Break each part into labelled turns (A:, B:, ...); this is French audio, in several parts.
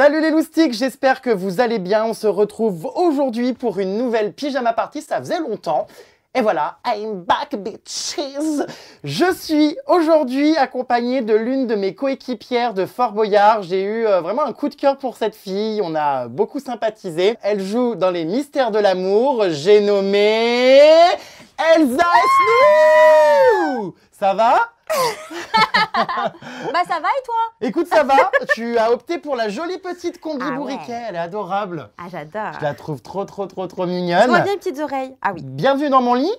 A: Salut les loustiques, j'espère que vous allez bien. On se retrouve aujourd'hui pour une nouvelle pyjama party, ça faisait longtemps. Et voilà, I'm back bitches. Je suis aujourd'hui accompagnée de l'une de mes coéquipières de Fort Boyard. J'ai eu vraiment un coup de cœur pour cette fille, on a beaucoup sympathisé. Elle joue dans Les Mystères de l'amour, j'ai nommé Elsa Esnou. Ça va?
B: Bah ça va et toi?
A: Écoute, ça va. Tu as opté pour la jolie petite combi bourriquet,
B: ouais.
A: elle est adorable.
B: Ah j'adore.
A: Je la trouve trop
B: Je
A: mignonne.
B: vois bien les petites oreilles. Ah oui.
A: Bienvenue dans mon lit.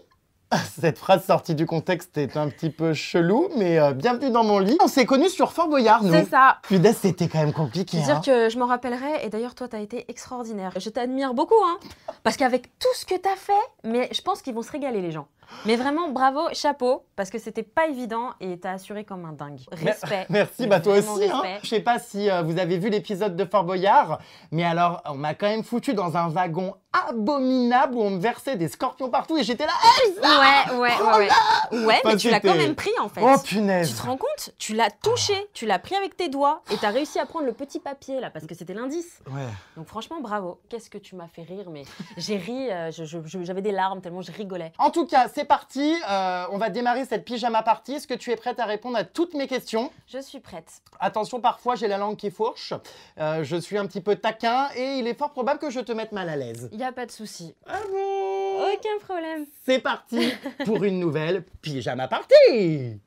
A: Cette phrase sortie du contexte est un petit peu chelou, mais bienvenue dans mon lit. On s'est connus sur Fort Boyard, nous.
B: C'est ça.
A: Putain, c'était quand même compliqué.
B: Je veux dire que je m'en rappellerai, et d'ailleurs toi t'as été extraordinaire. Je t'admire beaucoup, hein. Parce qu'avec tout ce que t'as fait, mais je pense qu'ils vont se régaler les gens. Mais vraiment, bravo, chapeau, parce que c'était pas évident et t'as assuré comme un dingue. Respect.
A: Merci, bah toi aussi. Hein.
B: Respect.
A: Je sais pas si vous avez vu l'épisode de Fort Boyard, mais alors, on m'a quand même foutu dans un wagon abominable où on me versait des scorpions partout et j'étais là, Elsa!
B: Ouais,
A: Enfin,
B: mais tu l'as quand
A: c'était-
B: même pris en fait.
A: Oh punaise!
B: Tu te rends compte? Tu l'as touché, tu l'as pris avec tes doigts et t'as réussi à prendre le petit papier là parce que c'était l'indice.
A: Ouais.
B: Donc franchement, bravo. Qu'est-ce que tu m'as fait rire, mais j'ai ri, j'avais des larmes tellement je rigolais.
A: En tout cas, c'est parti. On va démarrer cette pyjama party. Est-ce que tu es prête à répondre à toutes mes questions?
B: Je suis prête.
A: Attention, parfois j'ai la langue qui fourche. Je suis un petit peu taquin et il est fort probable que je te mette mal à l'aise.
B: Y a pas de souci.
A: Ah bon?
B: Aucun problème.
A: C'est parti pour une nouvelle pyjama party.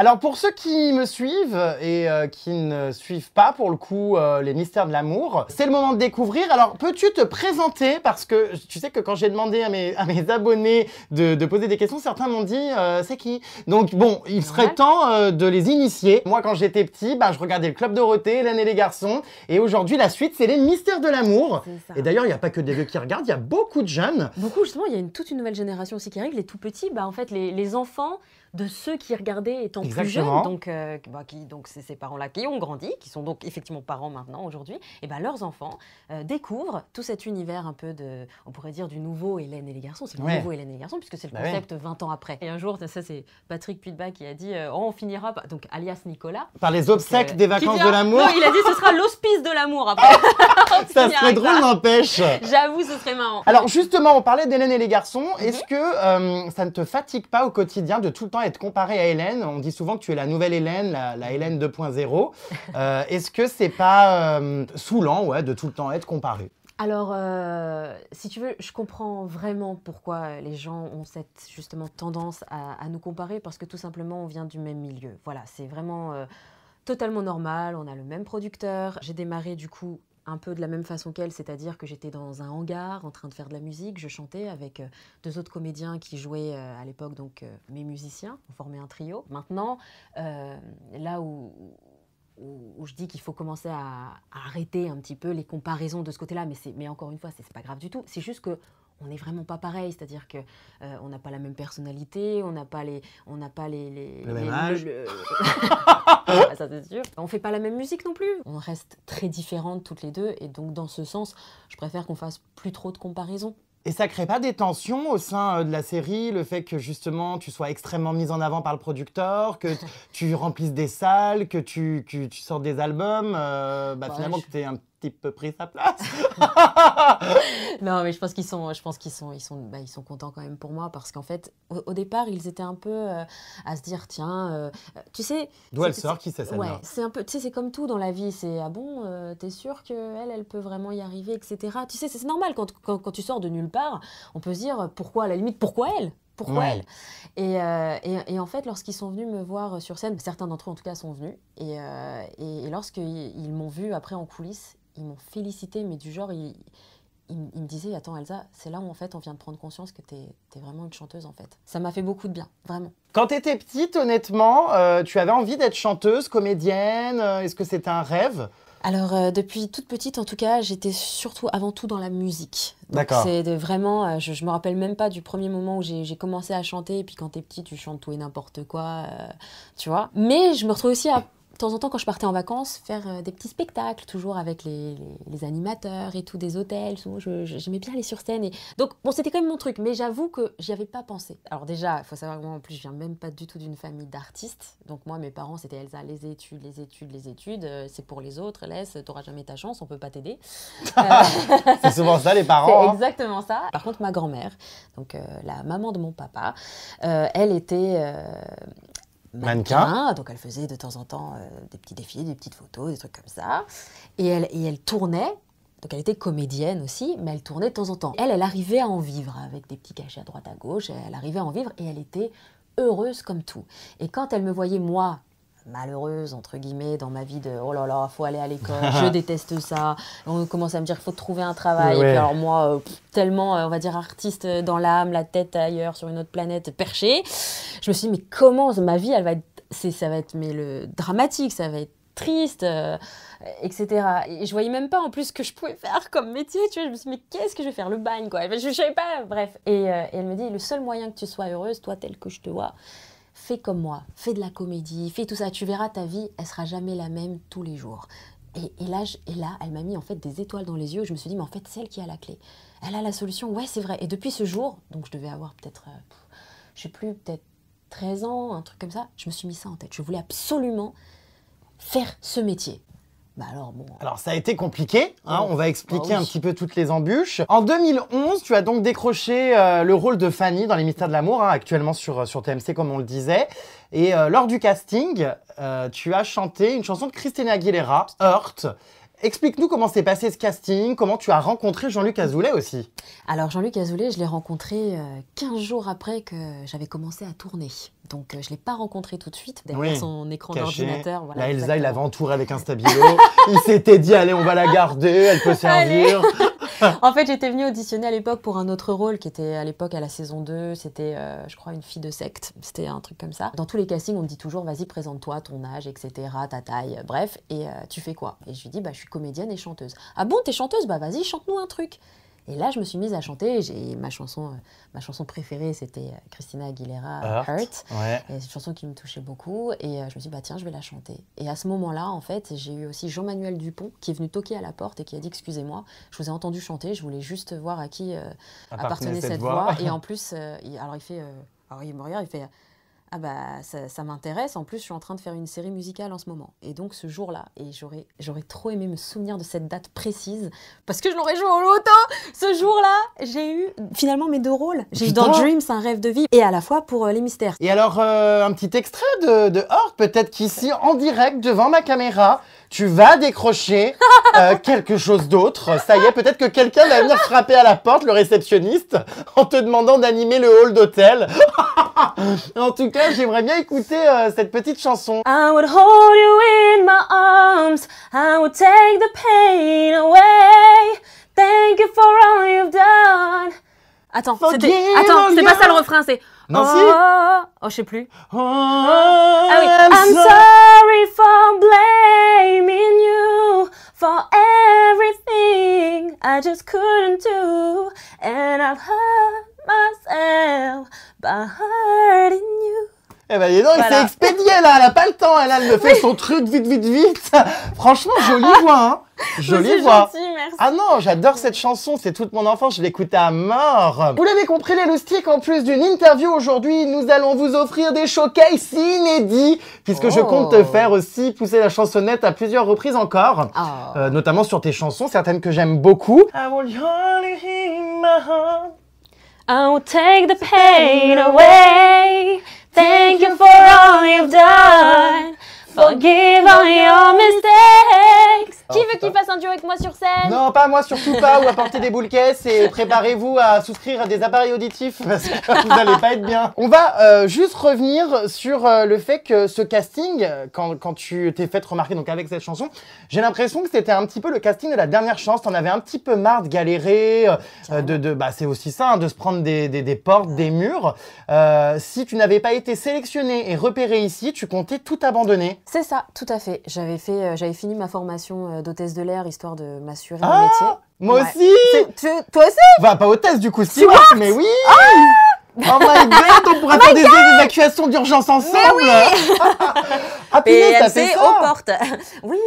A: Alors pour ceux qui me suivent et qui ne suivent pas pour le coup les mystères de l'amour, c'est le moment de découvrir. Alors peux-tu te présenter, parce que tu sais que quand j'ai demandé à mes abonnés de poser des questions, certains m'ont dit c'est qui? Donc bon, il serait temps de les initier. Moi quand j'étais petit, bah, je regardais le Club Dorothée, Hélène et les garçons, et aujourd'hui la suite c'est les mystères de l'amour.
B: C'est ça.
A: Et d'ailleurs il n'y a pas que des vieux qui regardent, il y a beaucoup de jeunes.
B: Beaucoup justement, il y a toute une nouvelle génération aussi qui arrive, les tout petits, bah en fait les enfants de ceux qui regardaient étant plus
A: Exactement.
B: jeunes, donc c'est ces parents-là qui ont grandi, qui sont donc effectivement parents maintenant aujourd'hui, et ben leurs enfants découvrent tout cet univers un peu de, on pourrait dire du nouveau Hélène et les garçons, c'est le
A: Ouais.
B: nouveau Hélène et les garçons puisque c'est le
A: Bah
B: concept 20 ans après. Et un jour, ça c'est Patrick Puitbach qui a dit oh, on finira par, donc alias Nicolas.
A: Par les obsèques des
B: Qui
A: vacances
B: dira-
A: de l'amour.
B: Non, il a dit ce sera l'hospice de l'amour après. On
A: Ça
B: finira
A: serait
B: avec
A: drôle, n'empêche.
B: J'avoue, ce serait marrant.
A: Alors justement, on parlait d'Hélène et les garçons. Est-ce que ça ne te fatigue pas au quotidien de tout le temps être comparée à Hélène? On dit souvent que tu es la nouvelle Hélène, la Hélène 2.0. Est-ce que c'est pas saoulant, ouais, de tout le temps être comparée?
B: Alors, si tu veux, je comprends vraiment pourquoi les gens ont cette justement tendance à nous comparer, parce que tout simplement, on vient du même milieu. Voilà, c'est vraiment totalement normal, on a le même producteur. J'ai démarré du coup un peu de la même façon qu'elle, c'est-à-dire que j'étais dans un hangar en train de faire de la musique, je chantais avec deux autres comédiens qui jouaient à l'époque, donc mes musiciens, on formait un trio. Maintenant, là où je dis qu'il faut commencer à arrêter un petit peu les comparaisons de ce côté-là, mais encore une fois, c'est pas grave du tout. C'est juste que on n'est vraiment pas pareil, c'est-à-dire que on n'a pas la même personnalité, on n'a pas les
A: Le même âge.
B: Ça c'est sûr. On fait pas la même musique non plus. On reste très différentes toutes les deux, et donc dans ce sens, je préfère qu'on fasse plus trop de comparaisons.
A: Et ça crée pas des tensions au sein de la série, le fait que justement tu sois extrêmement mise en avant par le producteur, que tu remplisses des salles, que tu sortes des albums, finalement que tu aies un petit peu pris sa place.
B: Non, mais je pense qu'ils sont contents quand même pour moi, parce qu'en fait, au départ, ils étaient un peu à se dire, tiens, tu sais...
A: D'où elle sort, qui c'est celle-là?
B: Ouais, c'est un peu, tu sais, c'est comme tout dans la vie, c'est, ah bon, t'es sûr qu'elle peut vraiment y arriver, etc. Tu sais, c'est normal, quand tu sors de nulle part, on peut se dire, pourquoi, à la limite, pourquoi elle? Pourquoi
A: Ouais.
B: elle? Et en fait, lorsqu'ils sont venus me voir sur scène, certains d'entre eux en tout cas sont venus, et lorsqu'ils m'ont vu après en coulisses, ils m'ont félicité, mais du genre, ils me disaient, attends Elsa, c'est là où en fait on vient de prendre conscience que t'es vraiment une chanteuse en fait. Ça m'a fait beaucoup de bien, vraiment.
A: Quand tu étais petite, honnêtement, tu avais envie d'être chanteuse, comédienne? Est-ce que c'était un rêve?
B: Alors, depuis toute petite, en tout cas, j'étais surtout, avant tout, dans la musique.
A: D'accord.
B: C'est vraiment, je me rappelle même pas du premier moment où j'ai commencé à chanter, et puis quand t'es petit, tu chantes tout et n'importe quoi, tu vois. Mais je me retrouve aussi à temps en temps, quand je partais en vacances, faire des petits spectacles, toujours avec les animateurs et tout, des hôtels. J'aimais bien aller sur scène. Et... Donc, bon, c'était quand même mon truc, mais j'avoue que j'y avais pas pensé. Alors déjà, il faut savoir que moi, en plus, je viens même pas du tout d'une famille d'artistes. Donc moi, mes parents, c'était Elsa, les études, les études, les études. C'est pour les autres, laisse, t'auras jamais ta chance, on peut pas t'aider.
A: C'est souvent ça, les parents.
B: C'est exactement ça. Par contre, ma grand-mère, donc la maman de mon papa, elle était... mannequin, donc elle faisait de temps en temps des petits défilés, des petites photos, des trucs comme ça. Et elle tournait, donc elle était comédienne aussi, mais elle tournait de temps en temps. Elle arrivait à en vivre avec des petits cachets à droite à gauche, elle arrivait à en vivre et elle était heureuse comme tout. Et quand elle me voyait, moi, malheureuse, entre guillemets, dans ma vie de « oh là là, faut aller à l'école, je déteste ça », on commence à me dire qu'il faut trouver un travail.
A: Ouais.
B: Et puis alors moi, tellement, on va dire, artiste dans l'âme, la tête ailleurs, sur une autre planète, perchée, je me suis dit « mais comment ma vie, elle va être, ça va être le dramatique, ça va être triste, etc. » Et je voyais même pas en plus ce que je pouvais faire comme métier, tu vois. Je me suis dit « mais qu'est-ce que je vais faire, le bagne, quoi ?» Je savais pas, bref. Et elle me dit « le seul moyen que tu sois heureuse, toi, telle que je te vois, fais comme moi, fais de la comédie, fais tout ça, tu verras, ta vie, elle sera jamais la même tous les jours. » Et là, elle m'a mis en fait des étoiles dans les yeux. Je me suis dit, mais en fait, c'est elle qui a la clé. Elle a la solution, ouais, c'est vrai. Et depuis ce jour, donc je devais avoir peut-être, je sais plus, peut-être 13 ans, un truc comme ça, je me suis mis ça en tête. Je voulais absolument faire ce métier. Bah alors, bon.
A: Alors, ça a été compliqué, hein, on va expliquer un
B: oui.
A: petit peu toutes les embûches. En 2011, tu as donc décroché le rôle de Fanny dans Les Mystères de l'amour, hein, actuellement sur TMC, comme on le disait. Et lors du casting, tu as chanté une chanson de Christina Aguilera, Hurt. Explique-nous comment s'est passé ce casting, comment tu as rencontré Jean-Luc Azoulay aussi.
B: Alors Jean-Luc Azoulay, je l'ai rencontré 15 jours après que j'avais commencé à tourner. Donc je ne l'ai pas rencontré tout de suite, derrière son écran d'ordinateur. Voilà,
A: la Elsa, il l'avait entourée avec un stabilo. Il s'était dit, allez, on va la garder, elle peut servir.
B: En fait, j'étais venue auditionner à l'époque pour un autre rôle qui était à l'époque à la saison 2. C'était, je crois, une fille de secte. C'était un truc comme ça. Dans tous les castings, on me dit toujours, vas-y, présente-toi, ton âge, etc., ta taille, bref. Et tu fais quoi? Et je lui dis, bah, je suis comédienne et chanteuse. Ah bon, t'es chanteuse? Bah, vas-y, chante-nous un truc. Et là, je me suis mise à chanter. Ma chanson préférée, c'était Christina Aguilera, Hurt. Ouais. C'est une chanson qui me touchait beaucoup. Et je me suis dit, bah tiens, je vais la chanter. Et à ce moment-là, en fait, j'ai eu aussi Jean-Manuel Dupont qui est venu toquer à la porte et qui a dit, excusez-moi, je vous ai entendu chanter, je voulais juste voir à qui appartenait cette voix. Et en plus, il me regarde, il fait... Ah bah ça m'intéresse, en plus je suis en train de faire une série musicale en ce moment. Et donc ce jour-là, et j'aurais trop aimé me souvenir de cette date précise, parce que je l'aurais joué au loto. Ce jour-là, j'ai eu finalement mes 2 rôles. J'ai eu dans Dreams, un rêve de vie, et à la fois pour Les Mystères.
A: Et alors un petit extrait de Hurt, peut-être qu'ici, en direct, devant ma caméra, tu vas décrocher quelque chose d'autre. Ça y est, peut-être que quelqu'un va venir frapper à la porte, le réceptionniste, en te demandant d'animer le hall d'hôtel. En tout cas, j'aimerais bien écouter cette petite chanson.
B: I would hold you in my arms, I would take the pain away. Thank you for all you've done. Attends, c'était pas ça le refrain, c'est...
A: Non,
B: je sais plus.
A: Ah
B: oui. I'm sorry for blaming you for everything I just couldn't do, and I've hurt myself by hurting you.
A: Eh ben, dis donc, il s'est expédié, là, elle a pas le temps, elle me fait son truc vite. Franchement, jolie voix, hein. Jolie voix.
B: Gentil, merci.
A: Ah non, j'adore cette chanson, c'est toute mon enfance, je l'écoutais à mort. Vous l'avez compris, les loustiques, en plus d'une interview aujourd'hui, nous allons vous offrir des showcases inédits, puisque je compte te faire aussi pousser la chansonnette à plusieurs reprises encore, notamment sur tes chansons, certaines que j'aime beaucoup. I will hold you in my heart.
B: I will take the pain away. Thank you for all you've done. Forgive all your mistakes. Qui veut qu'il fasse un duo avec moi sur scène?
A: Non, pas moi, surtout pas, ou apporter des boules caisses et préparez-vous à souscrire à des appareils auditifs parce que vous n'allez pas être bien. On va juste revenir sur le fait que ce casting, quand tu t'es fait remarquer donc avec cette chanson, j'ai l'impression que c'était un petit peu le casting de la dernière chance. T'en avais un petit peu marre de galérer, bah c'est aussi ça, hein, de se prendre des portes, des murs. Si tu n'avais pas été sélectionné et repéré ici, tu comptais tout abandonner.
B: C'est ça, tout à fait. J'avais fini ma formation d'hôtesse de l'air, histoire de m'assurer un métier.
A: Moi aussi.
B: Toi aussi?
A: Bah, pas hôtesse du coup, steward, mais oui. Oh my god, on pourrait faire des évacuations d'urgence ensemble. Ah punaise, t'as fait
B: PMC
A: ça
B: aux portes. Oui,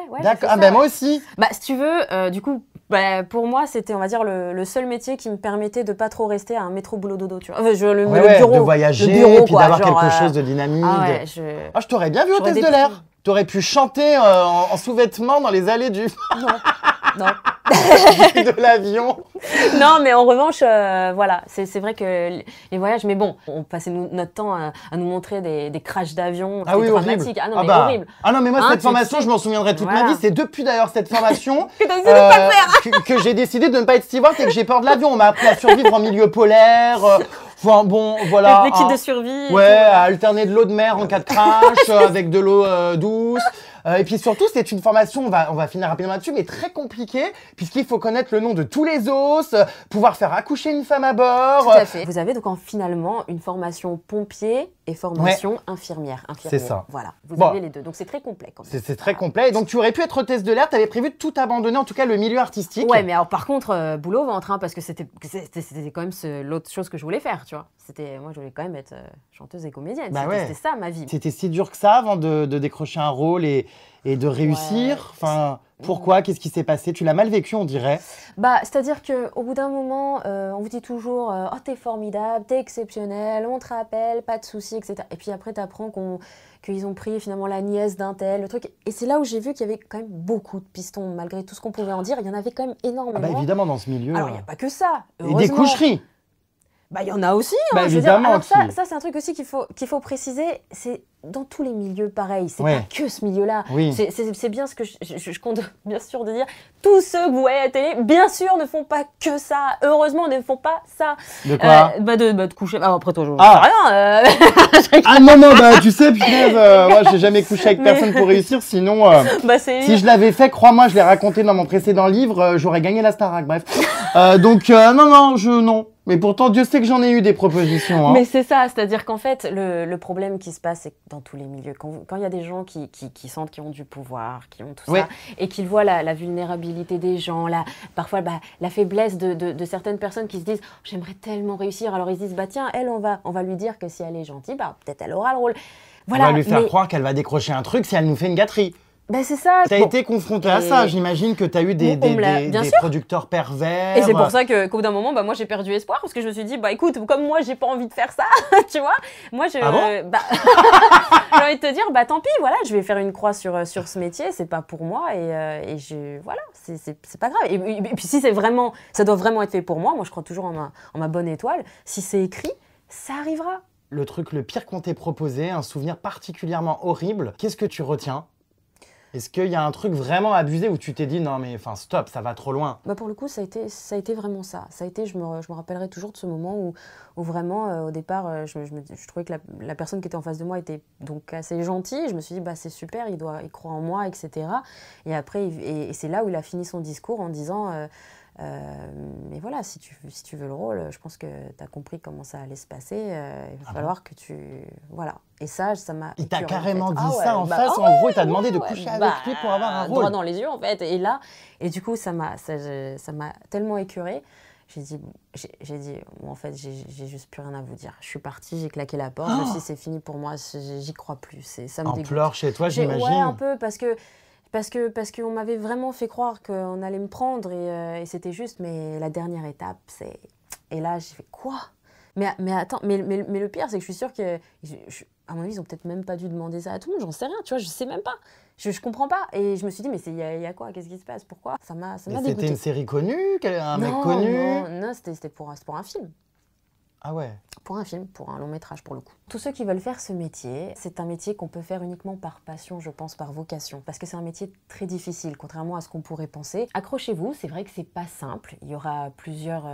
B: ouais.
A: D'accord, ah ben moi aussi.
B: Bah, si tu veux, du coup, bah, pour moi, c'était, on va dire, le seul métier qui me permettait de pas trop rester à un métro boulot dodo, tu vois. Enfin, le bureau.
A: De voyager,
B: le bureau,
A: et puis
B: quoi,
A: d'avoir
B: genre,
A: quelque chose de dynamique.
B: Ah ouais,
A: Ah, je t'aurais bien vu au
B: j'aurais
A: test de l'air. T'aurais pu chanter en sous-vêtements dans les allées du...
B: Non.
A: de l'avion.
B: Non, mais en revanche, voilà, c'est vrai que les voyages, mais bon, on passait notre temps à nous montrer des crashs d'avion,
A: Ah oui,
B: dramatiques.
A: horrible.
B: Ah non, mais horrible.
A: Ah non, mais moi,
B: Hein,
A: cette formation, je m'en souviendrai toute ma vie. C'est depuis d'ailleurs cette formation
B: que t'as décidé de pas le faire.
A: que j'ai décidé de ne pas être steward et que j'ai peur de l'avion. On m'a appris à survivre en milieu polaire. Enfin, bon, voilà.
B: Les kits de survie.
A: Ouais, à alterner de l'eau de mer en cas de crash avec de l'eau douce. Et puis surtout, c'est une formation, on va finir rapidement là-dessus, mais très compliquée, puisqu'il faut connaître le nom de tous les os, pouvoir faire accoucher une femme à bord.
B: Tout à fait. Vous avez donc finalement une formation pompier et formation infirmière.
A: C'est ça.
B: Voilà, vous avez les deux. Donc c'est très complet quand même.
A: C'est très complet. Et donc tu aurais pu être hôtesse de l'air, tu avais prévu de tout abandonner, en tout cas le milieu artistique.
B: Ouais, mais alors par contre, boulot au ventre, hein, parce que c'était quand même l'autre chose que je voulais faire, tu vois. Moi, je voulais quand même être chanteuse et comédienne.
A: Bah
B: c'était ça ma vie.
A: C'était si dur que ça avant de décrocher un rôle et de réussir. Enfin, pourquoi? Qu'est-ce qui s'est passé? Tu l'as mal vécu, on dirait.
B: Bah, c'est-à-dire qu'au bout d'un moment, on vous dit toujours oh, t'es formidable, t'es exceptionnel, on te rappelle, pas de soucis, etc. Et puis après, t'apprends qu'ils ont pris finalement la nièce d'un tel, le truc. Et c'est là où j'ai vu qu'il y avait quand même beaucoup de pistons, malgré tout ce qu'on pouvait en dire. Il y en avait quand même énormément.
A: Ah bah évidemment, dans ce milieu.
B: Alors, il n'y a pas que ça.
A: Et des coucheries.
B: Bah, il y en a aussi. Hein,
A: bah, évidemment.
B: Alors ça c'est un truc aussi qu'il faut préciser. C'est dans tous les milieux pareil. C'est pas que ce milieu-là.
A: Oui.
B: C'est bien ce que je compte bien sûr de dire. Tous ceux que vous voyez à la télé, bien sûr, ne font pas que ça. Heureusement, ne font pas ça.
A: De quoi
B: de coucher. Ah, après toi, je sais rien.
A: Ah non, bah tu sais, punaise, moi j'ai jamais couché avec personne pour réussir. Sinon, si je l'avais fait, crois-moi, je l'ai raconté dans mon précédent livre, j'aurais gagné la Starac. Bref. Donc non. Mais pourtant, Dieu sait que j'en ai eu des propositions. Hein.
B: Mais c'est ça, c'est-à-dire qu'en fait, le problème qui se passe, c'est que dans tous les milieux, quand il y a des gens qui sentent qu'ils ont du pouvoir, qui ont tout ça, et qu'ils voient la vulnérabilité des gens, parfois la faiblesse de certaines personnes qui se disent « j'aimerais tellement réussir », alors ils se disent « bah tiens, elle, on va lui dire que si elle est gentille, peut-être elle aura le rôle ».
A: Voilà, on va lui faire croire qu'elle va décrocher un truc si elle nous fait une gâterie.
B: Ben c'est ça.
A: Tu as été confronté à ça, j'imagine que tu as eu des producteurs pervers.
B: Et c'est pour ça qu'au bout d'un moment, moi j'ai perdu espoir parce que je me suis dit, écoute, comme moi j'ai pas envie de faire ça, tu vois, moi je.
A: Ah bon
B: j'ai envie de te dire, tant pis, voilà, je vais faire une croix sur ce métier, c'est pas pour moi voilà, c'est pas grave. Et puis si ça doit vraiment être fait pour moi je crois toujours en ma bonne étoile, si c'est écrit, ça arrivera.
A: Le truc le pire qu'on t'ait proposé, un souvenir particulièrement horrible, qu'est-ce que tu retiens ? Est-ce qu'il y a un truc vraiment abusé où tu t'es dit non mais enfin stop, ça va trop loin?
B: Pour le coup, ça a été vraiment ça. Ça a été, je me rappellerai toujours de ce moment où vraiment, au départ, je trouvais que la personne qui était en face de moi était donc assez gentille. Je me suis dit, c'est super, il croit en moi, etc. Et après, c'est là où il a fini son discours en disant... mais voilà, si tu veux le rôle, je pense que tu as compris comment ça allait se passer. Il va falloir que tu... Voilà. Et ça m'a...
A: Il t'a carrément dit ça en face. En gros, il t'a demandé de coucher avec lui pour avoir un rôle.
B: Droit dans les yeux, en fait. Et du coup, ça m'a tellement écœurée. J'ai dit, en fait, j'ai juste plus rien à vous dire. Je suis partie, j'ai claqué la porte. Je me suis dit, c'est fini pour moi. J'y crois plus. Ça me dégoûte.
A: En pleurs chez toi, j'imagine.
B: Ouais, un peu, parce qu'on m'avait vraiment fait croire qu'on allait me prendre et c'était juste, mais la dernière étape, c'est... Et là, j'ai fait quoi? Mais attends, mais le pire, c'est que je suis sûre que... à mon avis, ils ont peut-être même pas dû demander ça à tout le monde, j'en sais rien, tu vois, je sais même pas. Je comprends pas. Et je me suis dit, mais il y a quoi? Qu'est-ce qui se passe? Pourquoi? Ça m'a dégoûtée.
A: C'était une série connue? Un mec connu?
B: Non, c'était pour un film.
A: Ah ouais.
B: Pour un film, pour un long métrage pour le coup. Tous ceux qui veulent faire ce métier, c'est un métier qu'on peut faire uniquement par passion, je pense, par vocation. Parce que c'est un métier très difficile, contrairement à ce qu'on pourrait penser. Accrochez-vous, c'est vrai que c'est pas simple. Il y aura plusieurs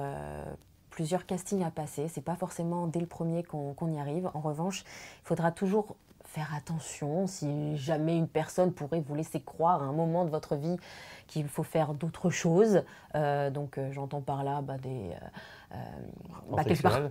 B: castings à passer. C'est pas forcément dès le premier qu'on y arrive. En revanche, il faudra toujours faire attention si jamais une personne pourrait vous laisser croire à un moment de votre vie qu'il faut faire d'autres choses. Donc j'entends par là quelque part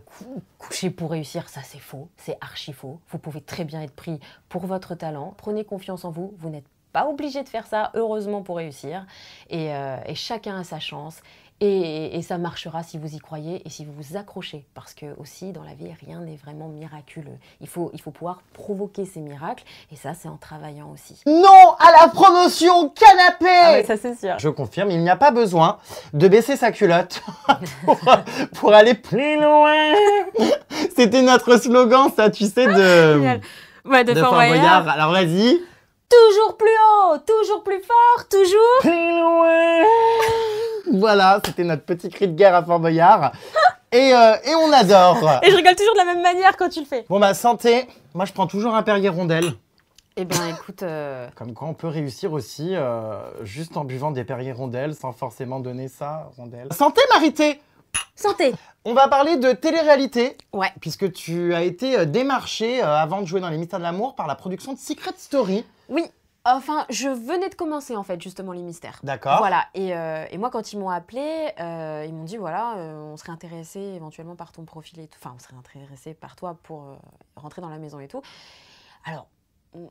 B: coucher pour réussir, ça c'est faux, c'est archi faux. Vous pouvez très bien être pris pour votre talent. Prenez confiance en vous, vous n'êtes pas obligé de faire ça, heureusement, pour réussir. Et chacun a sa chance. Et ça marchera si vous y croyez et si vous vous accrochez. Parce que aussi, dans la vie, rien n'est vraiment miraculeux. Il faut pouvoir provoquer ces miracles. Et ça, c'est en travaillant aussi.
A: Non à la promotion canapé!
B: Ah ouais, ça c'est sûr.
A: Je confirme, il n'y a pas besoin de baisser sa culotte pour aller plus loin. C'était notre slogan, ça, tu sais,
B: Ouais, de Fort Boyard.
A: Alors vas-y.
B: Toujours plus haut, toujours plus fort, toujours
A: plus loin. Voilà, c'était notre petit cri de guerre à Fort Boyard. Et on adore.
B: Et je rigole toujours de la même manière quand tu le fais.
A: Bon bah santé, moi je prends toujours un Perrier Rondelle.
B: Eh bien écoute...
A: Comme quoi on peut réussir aussi juste en buvant des Perrier Rondelle sans forcément donner ça, Rondelle. Santé Marité.
B: Santé.
A: On va parler de télé-réalité.
B: Ouais.
A: Puisque tu as été démarché avant de jouer dans Les Mystères de l'amour par la production de Secret Story.
B: Oui. Enfin, je venais de commencer en fait justement Les Mystères.
A: D'accord.
B: Voilà, et moi quand ils m'ont appelé, ils m'ont dit voilà, on serait intéressé éventuellement par ton profil et tout. Enfin, on serait intéressé par toi pour rentrer dans la maison et tout. Alors,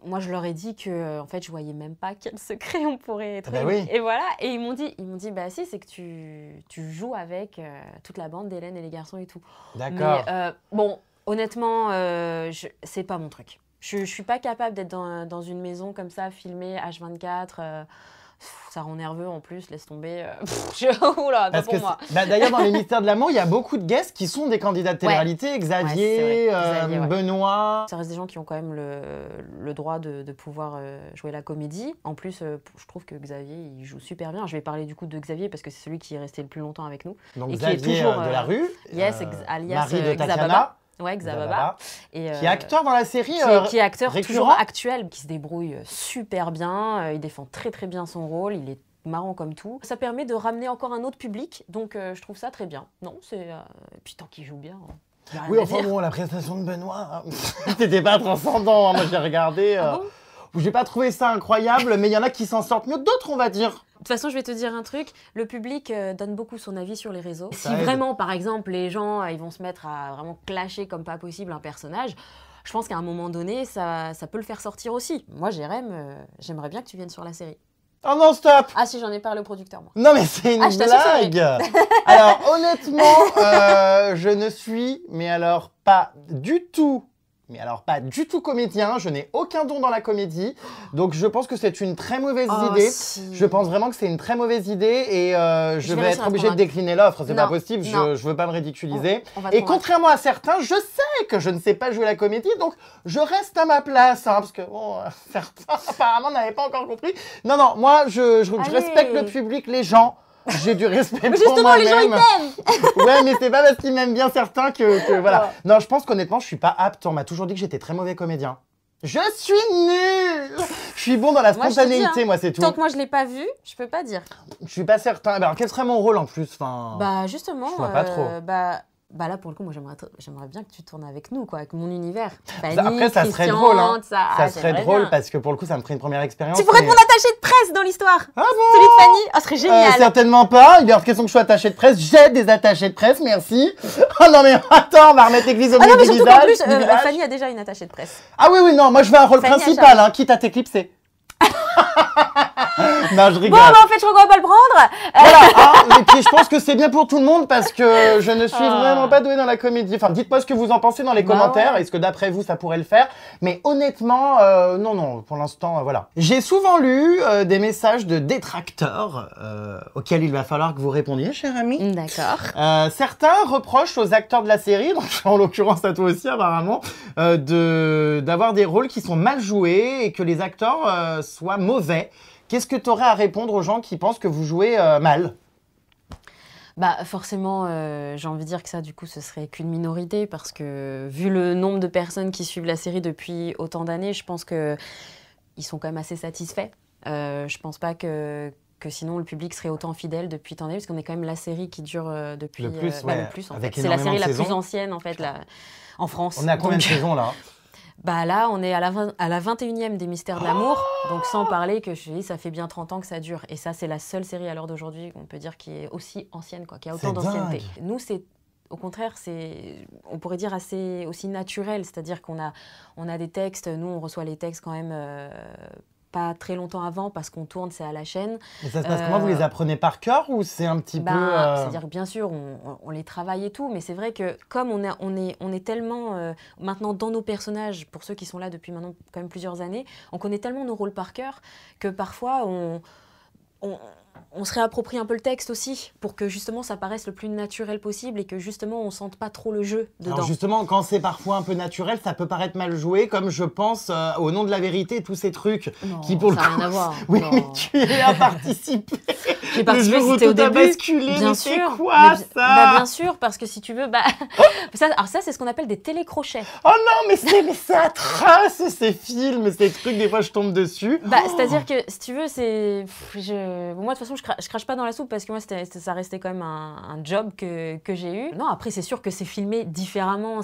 B: moi je leur ai dit que en fait je voyais même pas quel secret on pourrait trouver.
A: Bah oui.
B: Et voilà, et ils m'ont dit bah si, c'est que tu joues avec toute la bande d'Hélène et les garçons et tout.
A: D'accord.
B: Mais bon, honnêtement, c'est pas mon truc. Je suis pas capable d'être dans une maison comme ça, filmée H24. Ça rend nerveux en plus, laisse tomber. Oula, pas pour moi.
A: D'ailleurs, dans Les Mystères de l'amour, il y a beaucoup de guests qui sont des candidats de télé-réalité.
B: Xavier,
A: Benoît.
B: Ça reste des gens qui ont quand même le droit de pouvoir jouer la comédie. En plus, je trouve que Xavier, il joue super bien. Je vais parler du coup de Xavier parce que c'est celui qui est resté le plus longtemps avec nous.
A: Donc
B: et
A: Xavier
B: qui est toujours,
A: de la rue.
B: Yes, alias
A: Mari de Tatiana.
B: Xababa. Ouais, Xababa.
A: Et, qui est acteur dans la série.
B: Qui est acteur
A: récurrent.
B: Toujours actuel, qui se débrouille super bien. Il défend très très bien son rôle. Il est marrant comme tout. Ça permet de ramener encore un autre public. Donc je trouve ça très bien. Non, c'est... Puis tant qu'il joue bien...
A: Oui, enfin bon, la prestation de Benoît, c'était pas transcendant. Hein. Moi, j'ai regardé.
B: Ah bon ?
A: J'ai pas trouvé ça incroyable, mais il y en a qui s'en sortent mieux que d'autres, on va dire.
B: De toute façon, je vais te dire un truc, le public donne beaucoup son avis sur les réseaux.
A: Ça
B: Si
A: aide.
B: vraiment, par exemple, les gens ils vont se mettre à vraiment clasher comme pas possible un personnage, je pense qu'à un moment donné, ça peut le faire sortir aussi. Moi, j'aimerais bien que tu viennes sur la série.
A: Oh non, stop!
B: Ah si, j'en ai parlé au producteur, moi.
A: Non, mais c'est une blague! Alors, honnêtement, je ne suis, mais alors pas du tout comédien, je n'ai aucun don dans la comédie, donc je pense que c'est une très mauvaise idée.
B: Si.
A: Je pense vraiment que c'est une très mauvaise idée et je vais être obligée de décliner l'offre, c'est pas possible, je veux pas me ridiculiser. Et contrairement à certains, je sais que je ne sais pas jouer la comédie, donc je reste à ma place, hein, parce que bon, certains apparemment n'avaient pas encore compris. Non, non, moi je respecte le public, les gens. J'ai du respect
B: mais
A: pour moi-même.
B: Justement, les gens, ils t'aiment.
A: Ouais, mais c'est pas parce qu'ils m'aiment bien certains que voilà. Non, je pense qu'honnêtement, je suis pas apte. On m'a toujours dit que j'étais très mauvais comédien. Je suis nul. Je suis bon dans la spontanéité, moi, c'est tout.
B: Tant que moi, je l'ai pas vu, je peux pas dire.
A: Je suis pas certain. Alors, quel serait mon rôle en plus?
B: Bah, justement.
A: Je vois pas trop.
B: Bah là, pour le coup, moi, j'aimerais bien que tu tournes avec nous, quoi, avec mon univers. Fanny,
A: après, ça serait
B: Christian,
A: drôle, hein. Ça serait drôle
B: bien.
A: parce que pour le coup, ça me ferait une première expérience.
B: Tu pourrais être mon attaché de presse dans l'histoire.
A: Ah bon?
B: Celui de Fanny. Ah, ce serait génial.
A: Certainement pas. Il est hors de question que je sois attaché de presse. J'ai des attachés de presse, merci. Oh non, mais attends, on va remettre l'église au milieu du
B: surtout
A: visage.
B: qu'en plus, Fanny a déjà une attachée de presse.
A: Ah oui, oui, non, moi je veux un rôle
B: Fanny
A: principal, hein, quitte à t'éclipser. Non, je rigole.
B: Bon, bah en fait, je crois qu'on va pas le prendre.
A: Voilà, hein, et puis je pense que c'est bien pour tout le monde parce que je ne suis vraiment pas douée dans la comédie. Enfin, dites-moi ce que vous en pensez dans les commentaires.
B: Ouais.
A: Est-ce que d'après vous, ça pourrait le faire? Mais honnêtement, non, pour l'instant, voilà. J'ai souvent lu des messages de détracteurs auxquels il va falloir que vous répondiez, cher ami.
B: D'accord.
A: Certains reprochent aux acteurs de la série, donc en l'occurrence à toi aussi apparemment, d'avoir des rôles qui sont mal joués et que les acteurs soient mauvais. Qu'est-ce que tu aurais à répondre aux gens qui pensent que vous jouez mal?
B: Bah forcément, j'ai envie de dire que ça, du coup, ce serait qu'une minorité parce que vu le nombre de personnes qui suivent la série depuis autant d'années, je pense qu'ils sont quand même assez satisfaits. Je pense pas que sinon le public serait autant fidèle depuis tant d'années, parce qu'on est quand même la série qui dure depuis
A: le plus,
B: le plus en fait.
A: Avec
B: C'est la série la
A: saisons.
B: plus ancienne en fait en France.
A: On est à combien de saisons là?
B: Bah là, on est à la 21e des Mystères de l'amour, donc sans parler que je dis, ça fait bien 30 ans que ça dure. Et ça, c'est la seule série à l'heure d'aujourd'hui qu'on peut dire qui est aussi ancienne, quoi, qui a autant d'ancienneté. Nous, c'est au contraire, on pourrait dire assez aussi naturel, c'est-à-dire qu'on a des textes, nous on reçoit les textes quand même pas très longtemps avant parce qu'on tourne, c'est à la chaîne.
A: Et ça se passe comment? Vous les apprenez par cœur ou c'est un petit peu...
B: C'est-à-dire que bien sûr, on les travaille et tout, mais c'est vrai que comme on est tellement maintenant dans nos personnages, pour ceux qui sont là depuis maintenant quand même plusieurs années, on connaît tellement nos rôles par cœur que parfois on se réapproprie un peu le texte aussi pour que justement ça paraisse le plus naturel possible et que justement on sente pas trop le jeu dedans.
A: Alors justement, quand c'est parfois un peu naturel, ça peut paraître mal joué, comme je pense au nom de la vérité, tous ces trucs qui pour le coup...
B: Ça n'a rien à voir.
A: Oui,
B: non.
A: mais tu es à participer.
B: J'ai participé,
A: le jour où
B: c'était au
A: tout a
B: début.
A: basculé,
B: Bien
A: mais
B: sûr.
A: c'est quoi ça?
B: Bien sûr, parce que si tu veux, alors ça c'est ce qu'on appelle des télécrochets.
A: Oh non, mais c'est atroce ces films, ces trucs, des fois je tombe dessus.
B: C'est-à-dire que si tu veux, moi de toute façon je crache pas dans la soupe parce que moi ça restait quand même un job que j'ai eu. Non, après c'est sûr que c'est filmé différemment,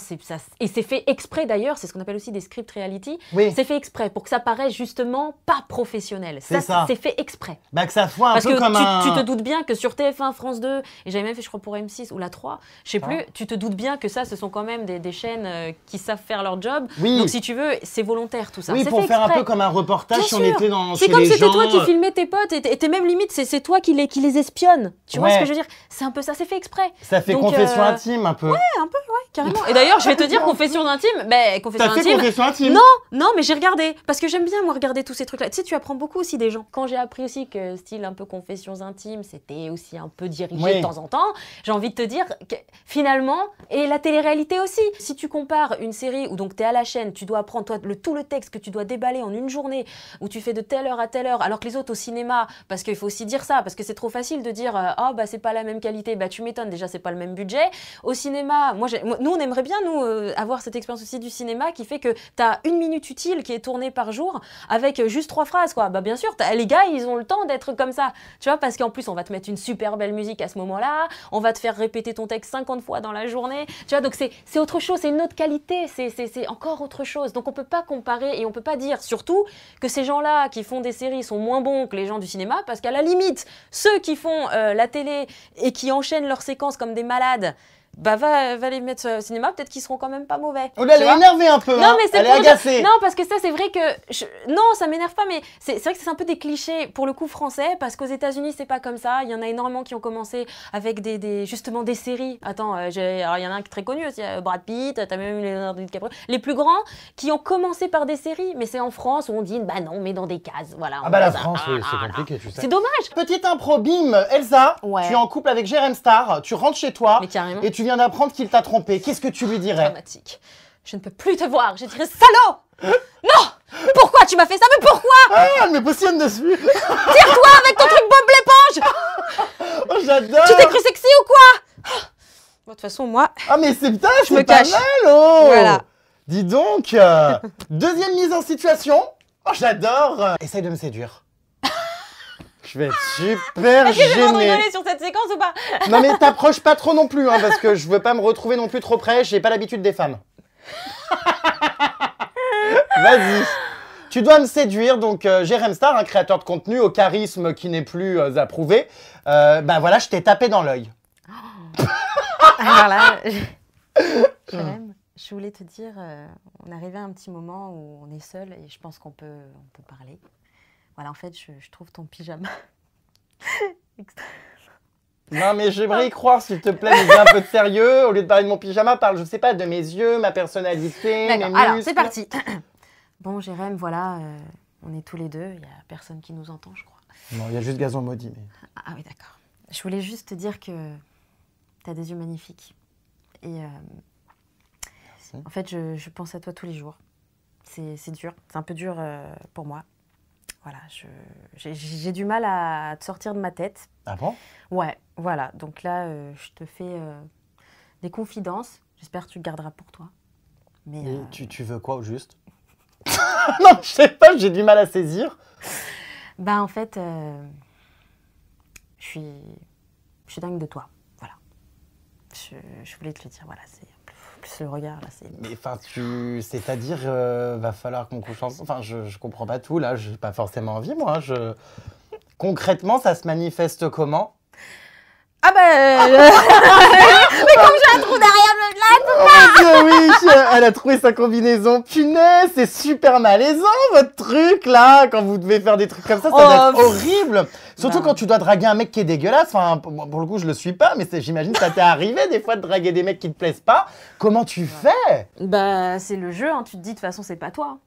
B: et c'est fait exprès d'ailleurs, c'est ce qu'on appelle aussi des script reality.
A: Oui.
B: C'est fait exprès pour que ça paraisse justement pas professionnel.
A: C'est ça.
B: C'est fait exprès.
A: Que ça soit un
B: parce
A: peu
B: que
A: comme
B: tu te doutes bien que sur TF1, France 2, et j'avais même fait je crois pour M6 ou la 3, je sais plus, tu te doutes bien que ça ce sont quand même des chaînes qui savent faire leur job.
A: Oui.
B: Donc si tu veux, c'est volontaire tout ça.
A: Oui, pour faire un peu comme un reportage si on était chez les gens.
B: C'est comme si c'était toi qui filmais tes potes et t'es même limite, c'est toi qui les espionnes. Tu vois ce que je veux dire? C'est un peu ça, c'est fait exprès.
A: Ça fait confession intime un peu.
B: Ouais, un peu, ouais, carrément. Et d'ailleurs, je vais te dire confession intime.
A: T'as fait confession intime?
B: Non, mais j'ai regardé. Parce que j'aime bien, moi, regarder tous ces trucs-là. Tu sais, tu apprends beaucoup aussi des gens. Quand j'ai appris aussi que style un peu confessions intimes, c'était aussi un peu dirigé de temps en temps, j'ai envie de te dire que finalement, et la télé-réalité aussi, si tu compares une série où donc t'es à la chaîne, tu dois apprendre toi, tout le texte que tu dois déballer en une journée, où tu fais de telle heure à telle heure, alors que les autres au cinéma, parce qu'il faut aussi dire ça, parce que c'est trop facile de dire c'est pas la même qualité, tu m'étonnes, déjà c'est pas le même budget. Au cinéma, nous on aimerait bien avoir cette expérience aussi du cinéma qui fait que t'as 1 minute utile qui est tournée par jour avec juste 3 phrases quoi. Bien sûr, les gars ils ont le temps d'être comme ça, tu vois, parce qu'en plus on va te mettre une super belle musique à ce moment-là, on va te faire répéter ton texte 50 fois dans la journée, tu vois, donc c'est autre chose, c'est une autre qualité, c'est encore autre chose. Donc on peut pas comparer et on peut pas dire surtout que ces gens-là qui font des séries sont moins bons que les gens du cinéma, parce qu'à la limite, ceux qui font la télé et qui enchaînent leurs séquences comme des malades, va les mettre au cinéma, peut-être qu'ils seront quand même pas mauvais.
A: Oh là, elle est énervée un peu,
B: non, mais
A: elle est agacée.
B: Non, parce que ça, c'est vrai que... Non, ça m'énerve pas, mais c'est vrai que c'est un peu des clichés, pour le coup, français, parce qu'aux États-Unis c'est pas comme ça. Il y en a énormément qui ont commencé avec justement des séries. Attends, alors il y en a un qui est très connu aussi, Brad Pitt, t'as même Leonardo DiCaprio. Les plus grands qui ont commencé par des séries, mais c'est en France où on dit, non, mais dans des cases, voilà.
A: La France, oui, c'est compliqué, tu sais.
B: C'est dommage.
A: Petite impro, bim, Elsa, tu es en couple avec Jérém Star, tu rentres chez toi,
B: mais carrément.
A: Et tu viens d'apprendre qu'il t'a trompé. Qu'est-ce que tu lui dirais?
B: Dramatique. Je ne peux plus te voir. Je dirais salaud. Non. Pourquoi tu m'as fait ça? Mais pourquoi?
A: Elle me positionne dessus.
B: Tire-toi avec ton truc Bob l'éponge.
A: Oh, j'adore.
B: Tu t'es cru sexy ou quoi? De toute façon, moi...
A: mais c'est putain,
B: je me
A: pas
B: cache.
A: mal, oh.
B: Voilà.
A: Dis donc. Deuxième mise en situation. Oh, j'adore. Essaye de me séduire. Je vais être super gêné.
B: Est-ce que je vais rigoler sur cette séquence ou pas?
A: Non mais t'approches pas trop non plus, parce que je veux pas me retrouver non plus trop près, j'ai pas l'habitude des femmes. Vas-y. Tu dois me séduire, donc Jérém Star, un créateur de contenu au charisme qui n'est plus approuvé, voilà, je t'ai tapé dans l'œil.
B: Alors là, Jérém, je voulais te dire, on est arrivé à un petit moment où on est seul et je pense qu'on peut parler. Voilà, en fait, je trouve ton pyjama
A: Non, mais j'aimerais y croire, s'il te plaît, mais j'ai un peu de sérieux. Au lieu de parler de mon pyjama, parle, je sais pas, de mes yeux, ma personnalité, mes muscles.
B: Alors, c'est parti. Bon, Jérém, voilà, on est tous les deux, il n'y a personne qui nous entend, je crois.
A: Non, il y a juste Gazon Maudit. Mais...
B: Ah oui, d'accord. Je voulais juste te dire que tu as des yeux magnifiques. Et en fait, je pense à toi tous les jours. C'est dur, c'est un peu dur pour moi. Voilà, j'ai du mal à te sortir de ma tête.
A: Ah bon? Ouais,
B: voilà. Donc là, je te fais des confidences. J'espère que tu le garderas pour toi. Mais
A: tu veux quoi, au juste? Non, je sais pas, j'ai du mal à saisir.
B: En fait, je suis dingue de toi. Voilà. Je voulais te le dire, voilà, c'est... Plus le regard, là, c'est...
A: Mais enfin, c'est-à-dire, va falloir qu'on couche ensemble. Enfin, je comprends pas tout, là, j'ai pas forcément envie, moi. Concrètement, ça se manifeste comment?
B: Mais comme j'ai un trou derrière le
A: Oh mon Dieu, oui, elle a trouvé sa combinaison. Punaise, c'est super malaisant votre truc là. Quand vous devez faire des trucs comme ça doit être horrible. Surtout quand tu dois draguer un mec qui est dégueulasse. Enfin, pour le coup, je le suis pas, mais j'imagine que ça t'est arrivé des fois de draguer des mecs qui te plaisent pas. Comment tu fais?
B: Bah, c'est le jeu, hein. Tu te dis de toute façon, c'est pas toi.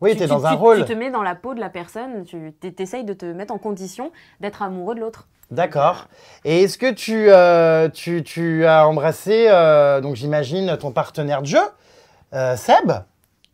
A: Oui, t'es dans un rôle.
B: Tu te mets dans la peau de la personne, tu essayes de te mettre en condition d'être amoureux de l'autre.
A: D'accord. Et est-ce que tu as embrassé, donc j'imagine, ton partenaire de jeu, Seb?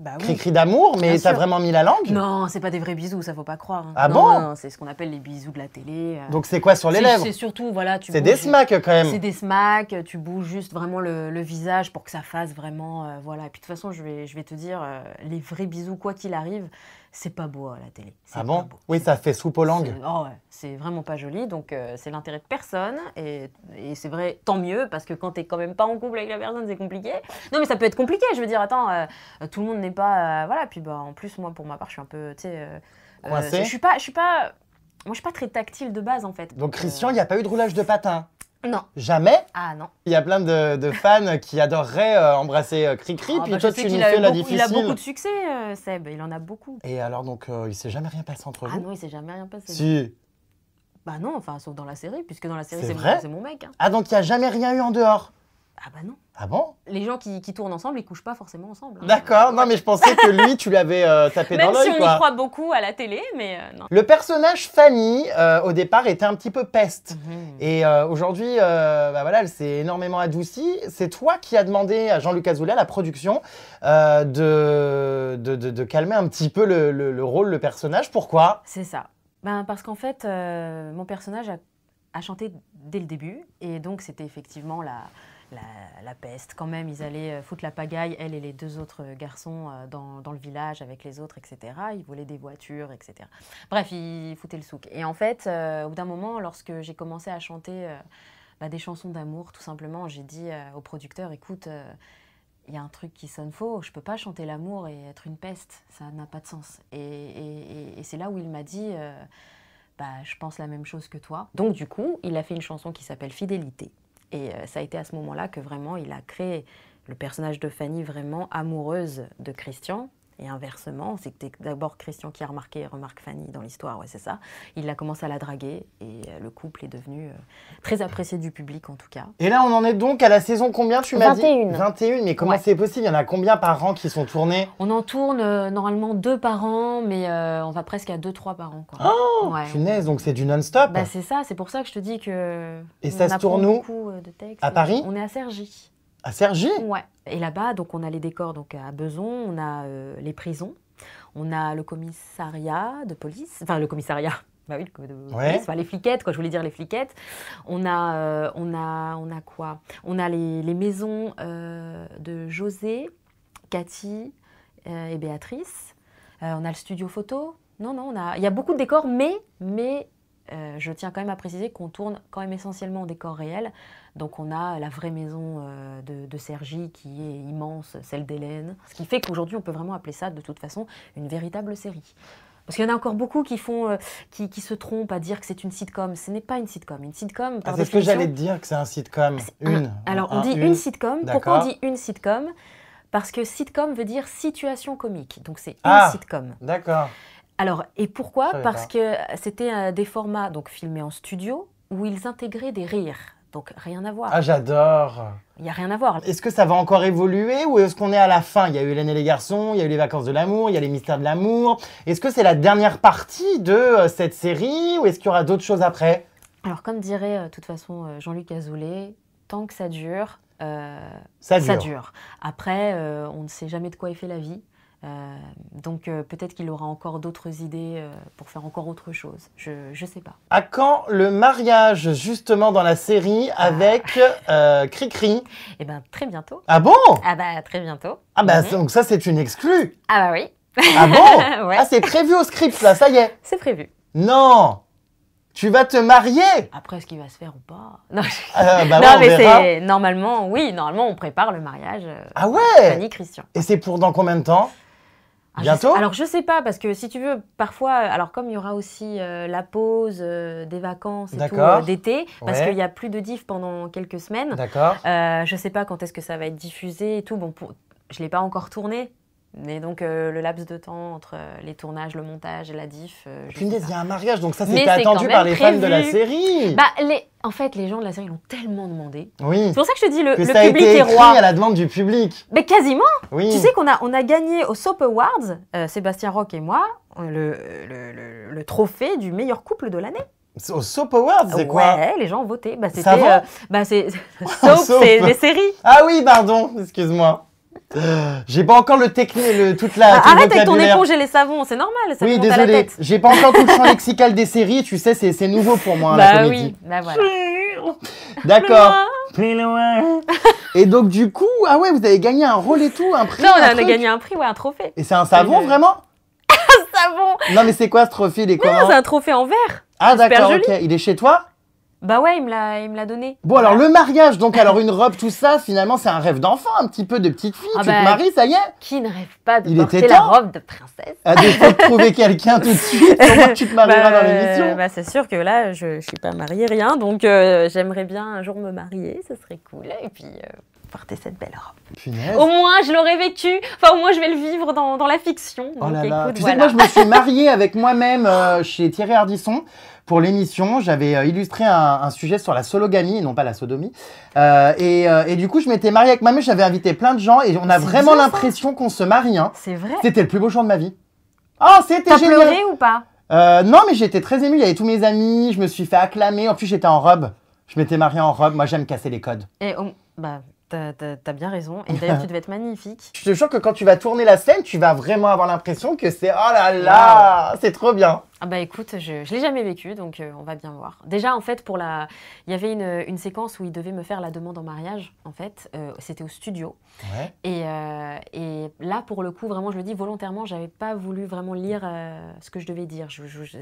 B: Bah oui.
A: Cri-cri d'amour, mais t'as vraiment mis la langue?
B: Non, c'est pas des vrais bisous, ça faut pas croire. Hein.
A: Ah
B: non,
A: bon?
B: Non, c'est ce qu'on appelle les bisous de la télé.
A: Donc c'est quoi sur les lèvres?
B: C'est surtout, voilà,
A: c'est des smacks quand même.
B: C'est des smacks, tu bouges juste vraiment le visage pour que ça fasse vraiment, voilà. Et puis de toute façon, je vais te dire, les vrais bisous, quoi qu'il arrive, c'est pas beau à la télé.
A: Ah bon? Oui, ça fait soupe aux langues.
B: Oh ouais, c'est vraiment pas joli, donc c'est l'intérêt de personne. Et c'est vrai, tant mieux, parce que quand t'es quand même pas en couple avec la personne, c'est compliqué. Non, mais ça peut être compliqué, je veux dire, attends, tout le monde n'est pas... voilà, puis bah, en plus, moi, pour ma part, je suis un peu, tu sais...
A: coincé?
B: Je suis pas... Moi, je suis pas très tactile de base, en fait.
A: Donc Christian, il n'y a pas eu de roulage de patin?
B: Non.
A: Jamais?
B: Ah non.
A: Il y a plein de fans qui adoreraient embrasser Cri-Cri, puis toi tu nous fais la difficile.
B: Il a beaucoup de succès, Seb, il en a beaucoup.
A: Et alors donc, il s'est jamais rien passé entre vous?
B: Ah non, il s'est jamais rien passé.
A: Si.
B: Bah non, enfin, sauf dans la série, puisque dans la série, c'est mon mec. Hein.
A: Ah donc il n'y a jamais rien eu en dehors?
B: Ah bah non.
A: Ah bon?
B: Les gens qui tournent ensemble, ils couchent pas forcément ensemble. Hein.
A: D'accord, non mais je pensais que lui, tu l'avais tapé dans l'œil,
B: Même si on y croit beaucoup à la télé, mais non.
A: Le personnage Fanny, au départ, était un petit peu peste. Et aujourd'hui, bah voilà, elle s'est énormément adoucie. C'est toi qui as demandé à Jean-Luc Azoulay, à la production, de calmer un petit peu le rôle, le personnage. Pourquoi?
B: C'est ça. Ben, parce qu'en fait, mon personnage a chanté dès le début. Et donc, c'était effectivement la peste. Quand même, ils allaient foutre la pagaille, elle et les deux autres garçons, dans le village avec les autres, etc. Ils volaient des voitures, etc. Bref, ils foutaient le souk. Et en fait, au bout d'un moment, lorsque j'ai commencé à chanter des chansons d'amour, tout simplement, j'ai dit au producteur, écoute, il y a un truc qui sonne faux, je ne peux pas chanter l'amour et être une peste, ça n'a pas de sens. Et c'est là où il m'a dit, je pense la même chose que toi. Donc du coup, il a fait une chanson qui s'appelle Fidélité. Et ça a été à ce moment-là que vraiment il a créé le personnage de Fanny vraiment amoureuse de Christian. Et inversement, c'était d'abord Christian qui a remarque Fanny dans l'histoire, ouais c'est ça. Il a commencé à la draguer et le couple est devenu très apprécié du public en tout cas.
A: Et là on en est donc à la saison combien tu m'as dit?
B: 21.
A: 21, mais comment c'est possible? Il y en a combien par an qui sont tournés?
B: On en tourne normalement 2 par an, mais on va presque à 2-3 par an. Quoi.
A: Oh, punaise, donc c'est du non-stop?
B: Bah c'est ça, c'est pour ça que je te dis que...
A: Et ça se tourne où?
B: De textes.
A: À Paris?
B: On est à Cergy.
A: À Cergy?
B: Ouais. Et là-bas, donc on a les décors donc à Besançon, on a les prisons, on a le commissariat de police, enfin le commissariat, bah oui, police, enfin les fliquettes, quoi, je voulais dire les fliquettes. On a quoi? On a les maisons de José, Cathy et Béatrice. On a le studio photo. Non, il y a beaucoup de décors, mais je tiens quand même à préciser qu'on tourne quand même essentiellement en décor réel. Donc on a la vraie maison de Cergy qui est immense, celle d'Hélène. Ce qui fait qu'aujourd'hui on peut vraiment appeler ça de toute façon une véritable série. Parce qu'il y en a encore beaucoup qui se trompent à dire que c'est une sitcom. Ce n'est pas une sitcom. Une sitcom, par
A: c'est ce que j'allais te dire, que c'est un sitcom.
B: Alors on dit une sitcom. Pourquoi on dit une sitcom? Parce que sitcom veut dire situation comique. Donc c'est une sitcom.
A: D'accord.
B: Alors, et pourquoi? Parce que c'était des formats donc, filmés en studio où ils intégraient des rires. Donc, rien à voir.
A: Ah, j'adore.
B: Il n'y a rien à voir.
A: Est-ce que ça va encore évoluer ou est-ce qu'on est à la fin? Il y a eu Hélène et les garçons, il y a eu les vacances de l'amour, il y a les mystères de l'amour. Est-ce que c'est la dernière partie de cette série ou est-ce qu'il y aura d'autres choses après?
B: Alors, comme dirait de toute façon Jean-Luc Azoulay, tant que ça dure,
A: ça dure.
B: Après, on ne sait jamais de quoi est fait la vie. Donc peut-être qu'il aura encore d'autres idées pour faire encore autre chose. Je sais pas.
A: À quand le mariage justement dans la série avec Cri-Cri?
B: Eh ben très bientôt.
A: Ah bon?
B: Ah bah très bientôt.
A: Ah bah donc ça c'est une exclue.
B: Ah bah oui.
A: Ah bon?
B: Ouais.
A: Ah c'est prévu au script là, ça y est.
B: C'est prévu.
A: Non. Tu vas te marier?
B: Après, est-ce qu'il va se faire ou pas? Non,
A: non mais
B: c'est normalement, oui, normalement on prépare le mariage.
A: Ah ouais?
B: Fanny Christian.
A: Et c'est pour dans combien de temps? Bientôt?
B: Alors, je sais pas, parce que si tu veux, parfois, alors comme il y aura aussi la pause des vacances et tout d'été, parce qu'il n'y a plus de diff pendant quelques semaines.
A: D'accord.
B: Je sais pas quand est-ce que ça va être diffusé et tout. Bon, je l'ai pas encore tourné. Mais donc, le laps de temps entre les tournages, le montage et la diff.
A: Punaise, il y a un mariage, donc ça, c'était attendu par les fans de la série.
B: Bah, en fait, les gens de la série l'ont tellement demandé.
A: Oui.
B: C'est pour ça que je te dis, le
A: ça
B: public
A: a été
B: est roi.
A: à la demande du public.
B: Mais quasiment.
A: Oui.
B: Tu sais qu'on a gagné au Soap Awards, Sébastien Roch et moi, le trophée du meilleur couple de l'année.
A: Au Soap Awards, c'est quoi?
B: Ouais, les gens ont voté. Bah,
A: c'était.
B: Soap, c'est les séries.
A: Ah oui, pardon, excuse-moi. J'ai pas encore toute la.
B: Arrête avec ton éponge et les savons, c'est normal. Ça
A: oui,
B: monte à la
A: désolé.
B: tête.
A: J'ai pas encore tout le champ lexical des séries. Tu sais, c'est nouveau pour moi, la comédie.
B: Oui, bah voilà.
A: D'accord. Et donc, du coup, ah ouais, vous avez gagné un rôle et tout, un prix.
B: Non, on a gagné un prix, ouais, un trophée.
A: Et c'est un savon, vraiment?
B: Un savon.
A: Non, mais c'est quoi ce trophée? Il est comment?
B: C'est un trophée en verre.
A: Ah, d'accord, ok. Il est chez toi?
B: Bah ouais, il me l'a donné.
A: Bon, alors le mariage, donc alors une robe, tout ça, finalement, c'est un rêve d'enfant, un petit peu de petite fille. Tu te maries, ça y est?
B: Qui ne rêve pas de porter la robe de princesse?
A: À défaut de trouver quelqu'un tout de suite, sûrement que tu te marieras dans l'émission.
B: Bah c'est sûr que là, je suis pas mariée, rien, donc j'aimerais bien un jour me marier, ce serait cool, et puis porter cette belle robe.
A: Punaise.
B: Au moins, je l'aurais vécu, enfin au moins je vais le vivre dans la fiction. Donc,
A: oh là là.
B: écoute,
A: Tu sais que moi, je me suis mariée avec moi-même chez Thierry Ardisson. Pour l'émission, j'avais illustré un sujet sur la sologamie, et non pas la sodomie. Et du coup, je m'étais mariée avec moi-même, j'avais invité plein de gens et on a vraiment l'impression qu'on se marie. Hein.
B: C'est vrai.
A: C'était le plus beau jour de ma vie. Oh, c'était génial.
B: T'as pleuré ou pas?
A: Non, mais j'étais très émue, il y avait tous mes amis, je me suis fait acclamer. En plus, j'étais en robe. Je m'étais mariée en robe, moi j'aime casser les codes.
B: Et bah, t'as bien raison. Et d'ailleurs, tu devais être magnifique.
A: Je te jure que quand tu vas tourner la scène, tu vas vraiment avoir l'impression que c'est oh là là, c'est trop bien.
B: Ah bah écoute, je l'ai jamais vécu, donc on va bien voir. Déjà, en fait, il y avait une séquence où il devait me faire la demande en mariage, en fait. C'était au studio.
A: Ouais.
B: Et là, pour le coup, vraiment, je le dis volontairement, j'avais pas voulu vraiment lire ce que je devais dire.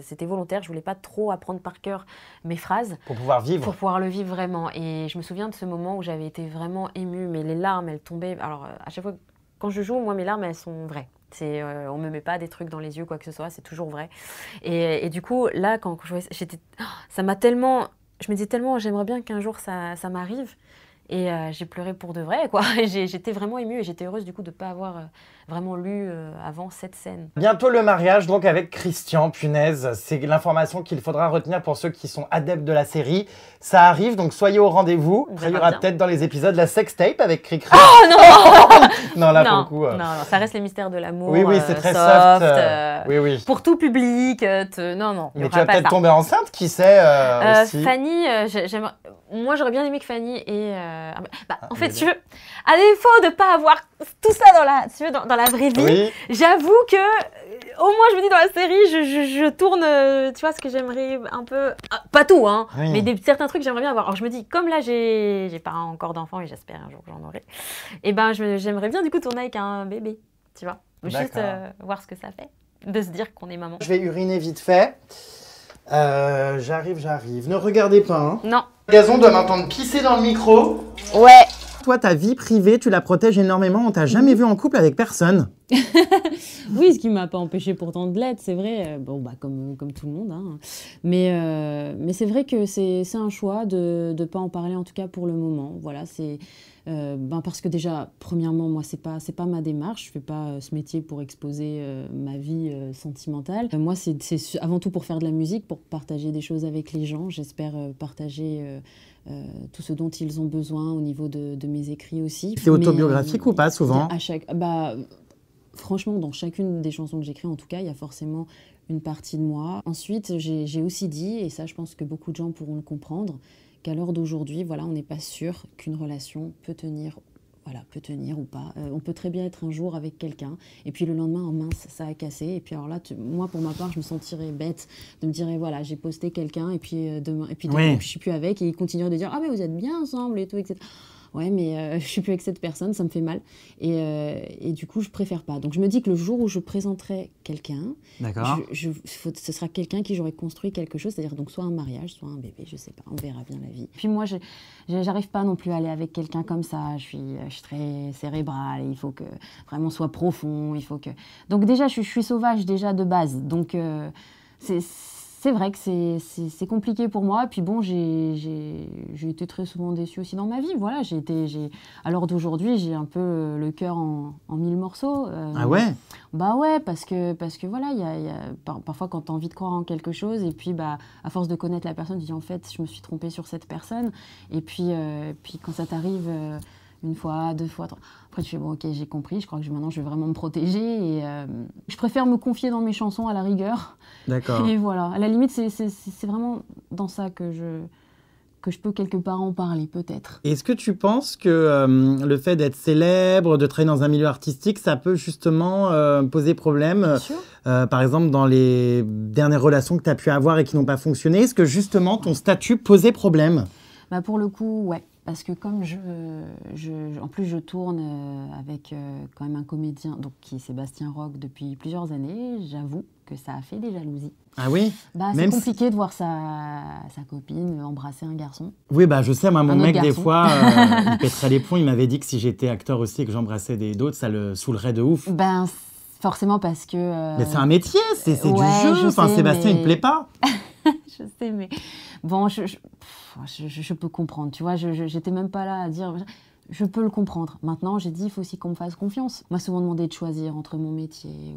B: C'était volontaire, je voulais pas trop apprendre par cœur mes phrases.
A: Pour pouvoir vivre.
B: Pour pouvoir le vivre vraiment. Et je me souviens de ce moment où j'avais été vraiment émue, mais les larmes, elles tombaient. Alors, à chaque fois, quand je joue, moi, mes larmes, elles sont vraies. On me met pas des trucs dans les yeux, quoi que ce soit, c'est toujours vrai. Et du coup, là, quand je jouais, ça m'a tellement... Je me disais tellement, j'aimerais bien qu'un jour ça m'arrive. Et j'ai pleuré pour de vrai, quoi. J'étais vraiment émue et j'étais heureuse du coup de ne pas avoir vraiment lu avant cette scène.
A: Bientôt le mariage, donc avec Christian, punaise. C'est l'information qu'il faudra retenir pour ceux qui sont adeptes de la série. Ça arrive, donc soyez au rendez-vous. Il y aura peut-être dans les épisodes la sextape avec Cricri.
B: Oh non.
A: Non, là,
B: non,
A: pour le coup...
B: non, ça reste les mystères de l'amour.
A: Oui, c'est très
B: soft.
A: Oui, oui.
B: Pour tout public. Non.
A: Mais tu vas peut-être tomber enceinte, qui sait aussi.
B: Fanny, moi j'aurais bien aimé que Fanny ait... en fait, tu veux, à défaut de ne pas avoir tout ça dans la vraie vie, oui. J'avoue que, au moins je me dis dans la série, je tourne, tu vois, ce que j'aimerais un peu... pas tout, hein, oui. Mais certains trucs j'aimerais bien avoir. Alors je me dis, comme là j'ai pas encore d'enfant et j'espère un jour que j'en aurai, et ben j'aimerais bien du coup tourner avec un bébé, tu vois. Juste voir ce que ça fait, de se dire qu'on est maman.
A: Je vais uriner vite fait. J'arrive. Ne regardez pas, hein.
B: Non.
A: Gazon doit m'entendre pisser dans le micro.
B: Ouais.
A: Toi, ta vie privée, tu la protèges énormément. On t'a jamais vu en couple avec personne.
C: Oui, ce qui m'a pas empêché pourtant de l'être, c'est vrai. Bon, bah comme tout le monde, hein. Mais c'est vrai que c'est un choix de ne pas en parler, en tout cas pour le moment. Voilà, c'est parce que déjà, premièrement, moi, c'est pas ma démarche. Je fais pas ce métier pour exposer ma vie sentimentale. Moi, c'est avant tout pour faire de la musique, pour partager des choses avec les gens. J'espère partager tout ce dont ils ont besoin au niveau de mes écrits aussi.
A: C'est autobiographique ou pas, souvent?
C: Franchement, dans chacune des chansons que j'écris, en tout cas, il y a forcément une partie de moi. Ensuite, j'ai aussi dit, et ça, je pense que beaucoup de gens pourront le comprendre, qu'à l'heure d'aujourd'hui, voilà, on n'est pas sûr qu'une relation peut tenir ou pas. On peut très bien être un jour avec quelqu'un, et puis le lendemain, oh mince, ça a cassé. Et puis alors là, moi, pour ma part, je me sentirais bête de me dire, voilà, j'ai posté quelqu'un, et puis demain, je suis plus avec, et il continuerait de dire, ah mais vous êtes bien ensemble, et tout, etc. ouais, mais je suis plus avec cette personne, ça me fait mal. Et du coup, je préfère pas. Donc je me dis que le jour où je présenterai quelqu'un, ce sera quelqu'un qui j'aurais construit quelque chose, c'est-à-dire donc soit un mariage, soit un bébé, je sais pas, on verra bien la vie. Puis moi, j'arrive pas non plus à aller avec quelqu'un comme ça. Je suis très cérébrale. Il faut que vraiment soit profond. Il faut que. Donc déjà, je suis sauvage déjà de base. Donc c'est vrai que c'est compliqué pour moi. Puis bon, j'ai été très souvent déçue aussi dans ma vie. Voilà, à l'heure d'aujourd'hui, j'ai un peu le cœur en 1000 morceaux.
A: Ah ouais?
C: Bah ouais, parce que voilà, parfois quand tu as envie de croire en quelque chose, et puis bah, à force de connaître la personne, tu dis en fait, je me suis trompée sur cette personne. Et puis quand ça t'arrive une fois, deux fois, trois, après tu fais bon, ok, j'ai compris, je crois que maintenant je vais vraiment me protéger. Et je préfère me confier dans mes chansons à la rigueur.
A: D'accord.
C: Et voilà, à la limite, c'est vraiment dans ça que je peux quelque part en parler, peut-être.
A: Est-ce que tu penses que le fait d'être célèbre, de travailler dans un milieu artistique, ça peut justement poser problème?
C: Bien sûr.
A: Par exemple, dans les dernières relations que tu as pu avoir et qui n'ont pas fonctionné, est-ce que justement ton statut posait problème?
C: Bah pour le coup, ouais. Parce que comme en plus je tourne avec quand même un comédien donc, qui est Sébastien Roch depuis plusieurs années, j'avoue que ça a fait des jalousies.
A: Ah oui?
C: Bah, c'est compliqué de voir sa copine embrasser un garçon.
A: Oui, bah je sais, moi, mon mec, des
C: garçon.
A: fois, il pèterait les plombs. Il m'avait dit que si j'étais acteur aussi et que j'embrassais d'autres, ça le saoulerait de ouf.
C: Ben, forcément parce que...
A: Mais c'est un métier, c'est
C: ouais,
A: du jeu. Enfin,
C: sais,
A: Sébastien, il me plaît pas.
C: Je sais, mais bon, je peux comprendre, tu vois, j'étais même pas là à dire... Je peux le comprendre. Maintenant, j'ai dit, il faut aussi qu'on me fasse confiance. On m'a souvent demandé de choisir entre mon métier.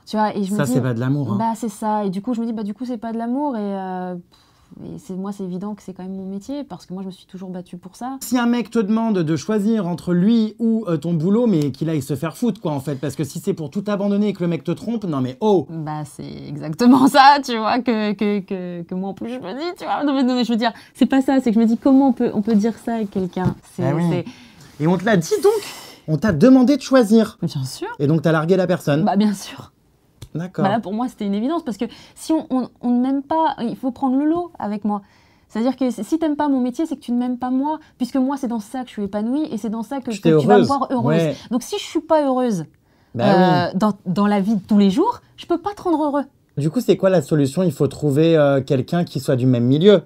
C: Tu vois, et je me dis,
A: c'est pas de l'amour. Hein.
C: Bah, c'est ça. Et du coup, je me dis, bah, du coup, c'est pas de l'amour. Et moi, c'est évident que c'est quand même mon métier parce que moi, je me suis toujours battue pour ça.
A: Si un mec te demande de choisir entre lui ou ton boulot, mais qu'il aille se faire foutre, quoi, en fait. Parce que si c'est pour tout abandonner et que le mec te trompe, non, mais oh!
C: Bah, c'est exactement ça, tu vois, que moi, en plus, je me dis, tu vois. Non, mais je veux dire, c'est pas ça. C'est que je me dis, comment on peut dire ça à quelqu'un?
A: Et on te l'a dit donc? On t'a demandé de choisir.
C: Bien sûr.
A: Et donc, t'as largué la personne?
C: Bah, bien sûr.
A: D'accord.
C: Bah là, pour moi, c'était une évidence parce que si on ne m'aime pas, il faut prendre le lot avec moi. C'est-à-dire que si t'aimes pas mon métier, c'est que tu ne m'aimes pas moi, puisque moi, c'est dans ça que je suis épanouie et c'est dans ça que tu vas me voir heureuse. Ouais. Donc, si je suis pas heureuse dans la vie de tous les jours, je peux pas te rendre heureux.
A: Du coup, c'est quoi la solution? Il faut trouver quelqu'un qui soit du même milieu.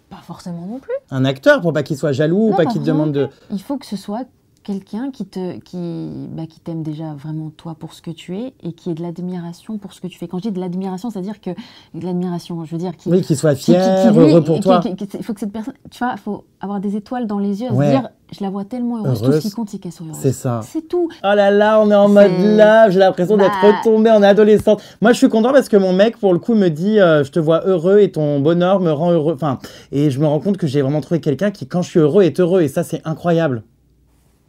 C: Pas forcément non plus.
A: Un acteur pour pas qu'il soit jaloux ou pas qu'il te demande de...
C: Il faut que ce soit quelqu'un qui t'aime déjà vraiment toi pour ce que tu es et qui ait de l'admiration pour ce que tu fais. Quand je dis de l'admiration, c'est-à-dire que de l'admiration, je veux dire
A: qu'il soit fier, heureux pour toi.
C: Il faut que cette personne, tu vois, il faut avoir des étoiles dans les yeux, à se dire, je la vois tellement heureuse. Tout ce qui compte, c'est qu'elle soit heureuse.
A: C'est ça.
C: C'est tout.
A: Oh là là, on est en mode là, j'ai l'impression d'être retombée en adolescente. Moi, je suis content parce que mon mec, pour le coup, me dit, je te vois heureux et ton bonheur me rend heureux. Enfin, et je me rends compte que j'ai vraiment trouvé quelqu'un qui, quand je suis heureux, est heureux. Et ça, c'est incroyable.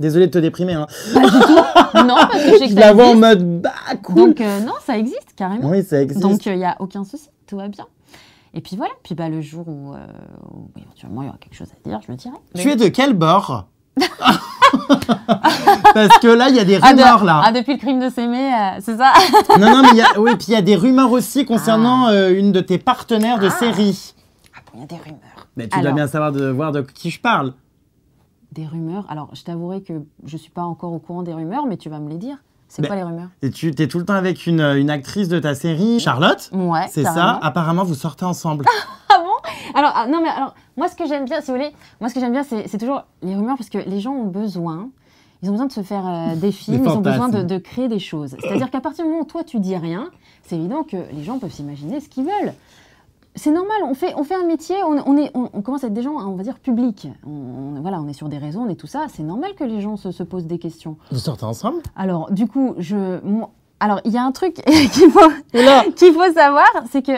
A: Désolée de te déprimer. Hein.
C: Pas du tout. Non, parce que
A: je la vois en mode bah cool.
C: Donc non, ça existe carrément.
A: Oui, ça existe.
C: Donc il n'y a aucun souci, tout va bien. Et puis voilà, puis bah, le jour où éventuellement il y aura quelque chose à dire, je le dirai.
A: Tu es de quel bord? Parce que là, il y a des rumeurs là.
C: Ah, depuis le crime de s'aimer, c'est ça?
A: Non, mais puis il y a des rumeurs aussi concernant une de tes partenaires de série.
C: Ah bon, il y a des rumeurs.
A: Mais tu dois bien savoir voir de qui je parle.
C: Des rumeurs. Alors, je t'avouerai que je ne suis pas encore au courant des rumeurs, mais tu vas me les dire. C'est quoi les rumeurs?
A: Et tu es tout le temps avec une actrice de ta série, Charlotte?
C: Ouais,
A: c'est ça. Apparemment, vous sortez ensemble.
C: Ah bon? Alors, non, mais alors, moi, ce que j'aime bien, si vous voulez, c'est toujours les rumeurs parce que les gens ont besoin. Ils ont besoin de se faire des films, ils ont besoin de créer des choses. C'est-à-dire qu'à partir du moment où toi, tu dis rien, c'est évident que les gens peuvent s'imaginer ce qu'ils veulent. C'est normal, on fait un métier, on commence à être des gens, on va dire, publics. On est sur des réseaux, on est tout ça. C'est normal que les gens se posent des questions.
A: Vous sortez ensemble? Alors,
C: du coup, il y a un truc qu'il faut savoir, c'est que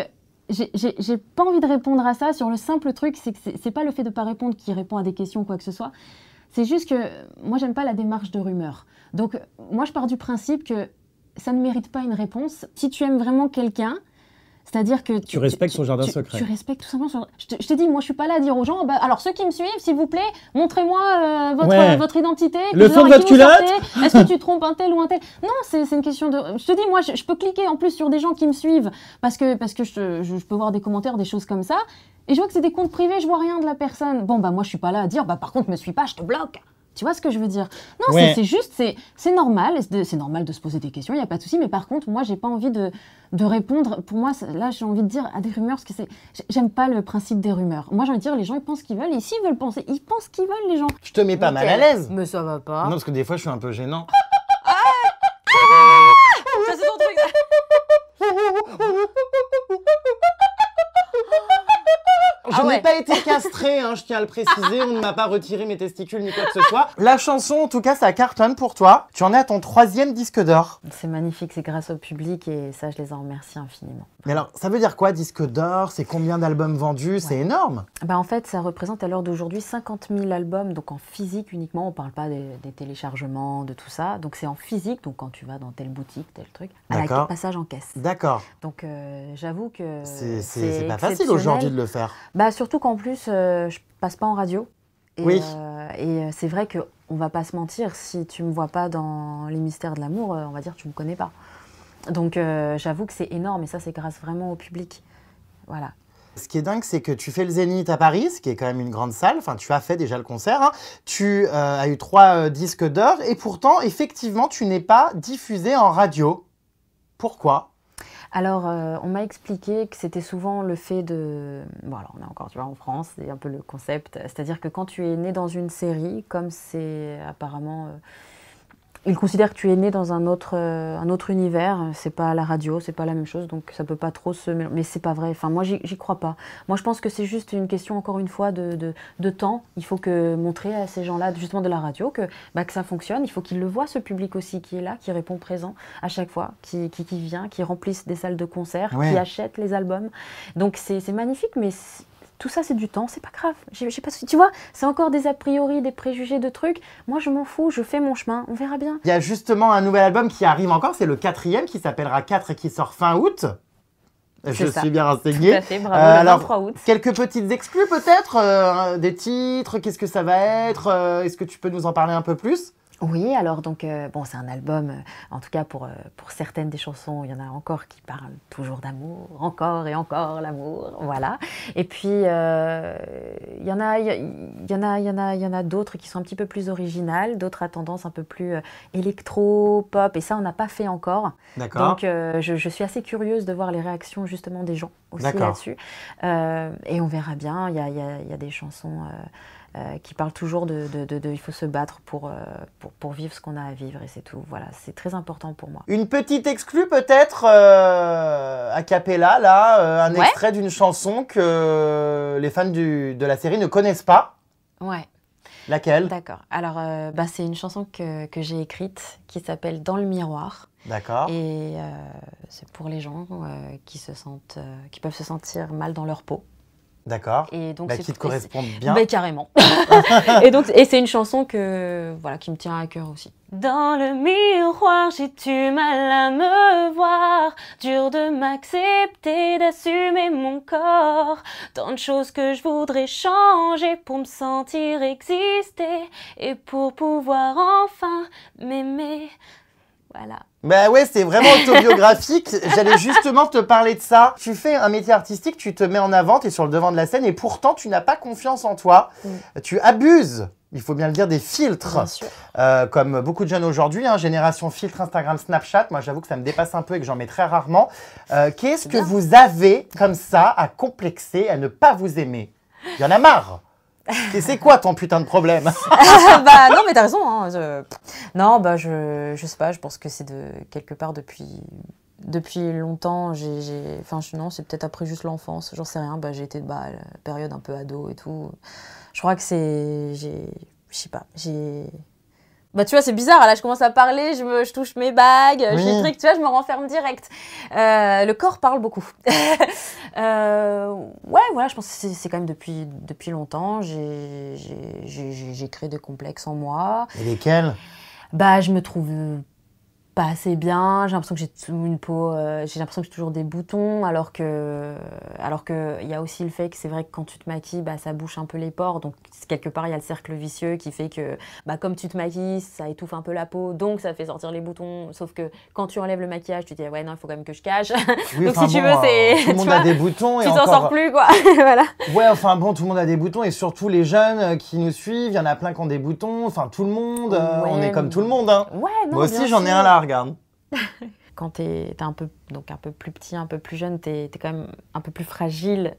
C: j'ai pas envie de répondre à ça sur le simple truc, c'est que c'est pas le fait de pas répondre qui répond à des questions ou quoi que ce soit. C'est juste que moi, j'aime pas la démarche de rumeur. Donc, moi, je pars du principe que ça ne mérite pas une réponse. Si tu aimes vraiment quelqu'un, C'est-à-dire que
A: tu respectes son jardin secret.
C: Tu respectes tout simplement je te dis, moi, je suis pas là à dire aux gens, bah, alors ceux qui me suivent, s'il vous plaît, montrez-moi votre identité.
A: Le fond de votre culotte.
C: Est-ce que tu trompes un tel ou un tel? Non, c'est une question de... Je te dis, moi, je peux cliquer en plus sur des gens qui me suivent parce que je peux voir des commentaires, des choses comme ça. Et je vois que c'est des comptes privés, je vois rien de la personne. Bon, bah moi, je suis pas là à dire, bah par contre, me suis pas, je te bloque. Tu vois ce que je veux dire? Non, c'est juste, c'est normal. C'est normal de se poser des questions, il n'y a pas de souci. Mais par contre, moi, j'ai pas envie de répondre. Pour moi, là, j'ai envie de dire à des rumeurs, parce que j'aime pas le principe des rumeurs. Moi, j'ai envie de dire, les gens, ils pensent ce qu'ils veulent. Et s'ils veulent penser, ils pensent ce qu'ils veulent, les gens.
A: Je te mets pas mal à l'aise.
B: Mais ça va pas.
A: Non, parce que des fois, je suis un peu gênant.
B: Ça, c'est ton truc.
A: Je n'ai pas été castrée, hein, je tiens à le préciser, on ne m'a pas retiré mes testicules ni quoi que ce soit. La chanson, en tout cas, ça cartonne pour toi. Tu en es à ton 3e disque d'or.
B: C'est magnifique, c'est grâce au public et ça, je les en remercie infiniment.
A: Mais alors, ça veut dire quoi, disque d'or? C'est combien d'albums vendus? C'est énorme.
B: Bah, en fait, ça représente à l'heure d'aujourd'hui 50 000 albums, donc en physique uniquement. On ne parle pas des téléchargements, de tout ça. Donc c'est en physique, donc quand tu vas dans telle boutique, tel truc, avec le passage en caisse.
A: D'accord.
B: Donc j'avoue que
A: c'est pas facile aujourd'hui de le faire.
B: Bah, surtout qu'en plus, je passe pas en radio. Et,
A: oui.
B: Et c'est vrai qu'on va pas se mentir, si tu me vois pas dans Les Mystères de l'amour, on va dire que tu me connais pas. Donc j'avoue que c'est énorme et ça, c'est grâce vraiment au public. Voilà.
A: Ce qui est dingue, c'est que tu fais le Zénith à Paris, ce qui est quand même une grande salle. Enfin, tu as fait déjà le concert. Hein. Tu as eu 3 disques d'or et pourtant, effectivement, tu n'es pas diffusé en radio. Pourquoi ?
B: Alors, on m'a expliqué que c'était souvent le fait de... Bon, alors on est encore, tu vois, en France, c'est un peu le concept. C'est-à-dire que quand tu es né dans une série, comme c'est apparemment... Ils considèrent que tu es né dans un autre univers, c'est pas la radio, c'est pas la même chose, donc ça peut pas trop se mélanger. Mais c'est pas vrai, enfin moi j'y crois pas. Moi je pense que c'est juste une question, encore une fois, de temps. Il faut que montrer à ces gens-là, justement de la radio, que ça fonctionne. Il faut qu'ils le voient, ce public aussi qui est là, qui répond présent à chaque fois, qui vient, qui remplissent des salles de concert, qui achètent les albums. Donc c'est magnifique, mais... Tout ça, c'est du temps, c'est pas grave. J'ai pas, tu vois, c'est encore des a priori, des préjugés de trucs. Moi, je m'en fous, je fais mon chemin, on verra bien.
A: Il y a justement un nouvel album qui arrive encore, c'est le 4e, qui s'appellera 4 et qui sort fin août. Je suis bien renseigné.
B: Tout à fait, bravo, le 23 août.
A: Quelques petites exclus peut-être, des titres, qu'est-ce que ça va être, est-ce que tu peux nous en parler un peu plus ?
B: Oui, alors donc, bon, c'est un album, en tout cas pour certaines des chansons, il y en a encore qui parlent toujours d'amour, encore et encore l'amour, voilà. Et puis, il y en a d'autres qui sont un petit peu plus originales, d'autres à tendance un peu plus électro, pop, et ça, on n'a pas fait encore.
A: D'accord.
B: Donc, je suis assez curieuse de voir les réactions, justement, des gens aussi là-dessus. Et on verra bien, il y a des chansons... qui parle toujours de il faut se battre pour vivre ce qu'on a à vivre et c'est tout. Voilà, c'est très important pour moi.
A: Une petite exclue peut-être a cappella, là, un extrait d'une chanson que les fans de la série ne connaissent pas.
B: Ouais.
A: Laquelle ?
B: D'accord. Alors, c'est une chanson que j'ai écrite qui s'appelle Dans le miroir.
A: D'accord.
B: Et c'est pour les gens qui peuvent se sentir mal dans leur peau.
A: D'accord.
B: Et donc
A: qui te correspondent bien.
B: Carrément. et c'est une chanson qui me tient à cœur aussi. Dans le miroir, j'ai du mal à me voir. Dur de m'accepter, d'assumer mon corps. Tant de choses que je voudrais changer pour me sentir exister et pour pouvoir enfin m'aimer. Voilà.
A: Bah ouais, c'est vraiment autobiographique. J'allais justement te parler de ça. Tu fais un métier artistique, tu te mets en avant, tu es sur le devant de la scène et pourtant tu n'as pas confiance en toi. Tu abuses, il faut bien le dire, des filtres.
B: Bien sûr.
A: Comme beaucoup de jeunes aujourd'hui, génération filtre Instagram, Snapchat. Moi, j'avoue que ça me dépasse un peu et que j'en mets très rarement. Qu'est-ce que vous avez comme ça à complexer, à ne pas vous aimer ? Il y en a marre. Et c'est quoi ton putain de problème ?
B: Non, mais t'as raison. Non, je sais pas, je pense que c'est quelque part depuis longtemps. Non, c'est peut-être après juste l'enfance, j'en sais rien. J'ai été la période un peu ado et tout. Je crois que je sais pas, tu vois, c'est bizarre, là, je commence à parler, je touche mes bagues, je fais des trucs, tu vois, je me renferme direct. Le corps parle beaucoup. Voilà, je pense que c'est quand même depuis longtemps, j'ai créé des complexes en moi.
A: Et lesquels ?
B: Je me trouve pas assez bien, j'ai l'impression que j'ai une peau, j'ai l'impression que j'ai toujours des boutons, alors que il y a aussi le fait que c'est vrai que quand tu te maquilles, bah, ça bouche un peu les pores, donc quelque part il y a le cercle vicieux qui fait que bah, comme tu te maquilles, ça étouffe un peu la peau, donc ça fait sortir les boutons, sauf que quand tu enlèves le maquillage, tu te dis ouais non, il faut quand même que je cache,
A: Oui,
B: donc
A: enfin,
B: si tu
A: bon,
B: veux, c'est...
A: tout le monde a des boutons et
B: tu t'en sors
A: encore...
B: plus quoi, voilà.
A: Ouais, enfin bon, tout le monde a des boutons et surtout les jeunes qui nous suivent, il y en a plein qui ont des boutons, enfin tout le monde, on est comme tout le monde, hein.
B: Ouais, non,
A: Moi aussi
B: bien
A: j'en ai
B: sûr.
A: un là, regarde.
B: Quand t'es un peu, donc un peu plus petit, un peu plus jeune, t'es quand même un peu plus fragile,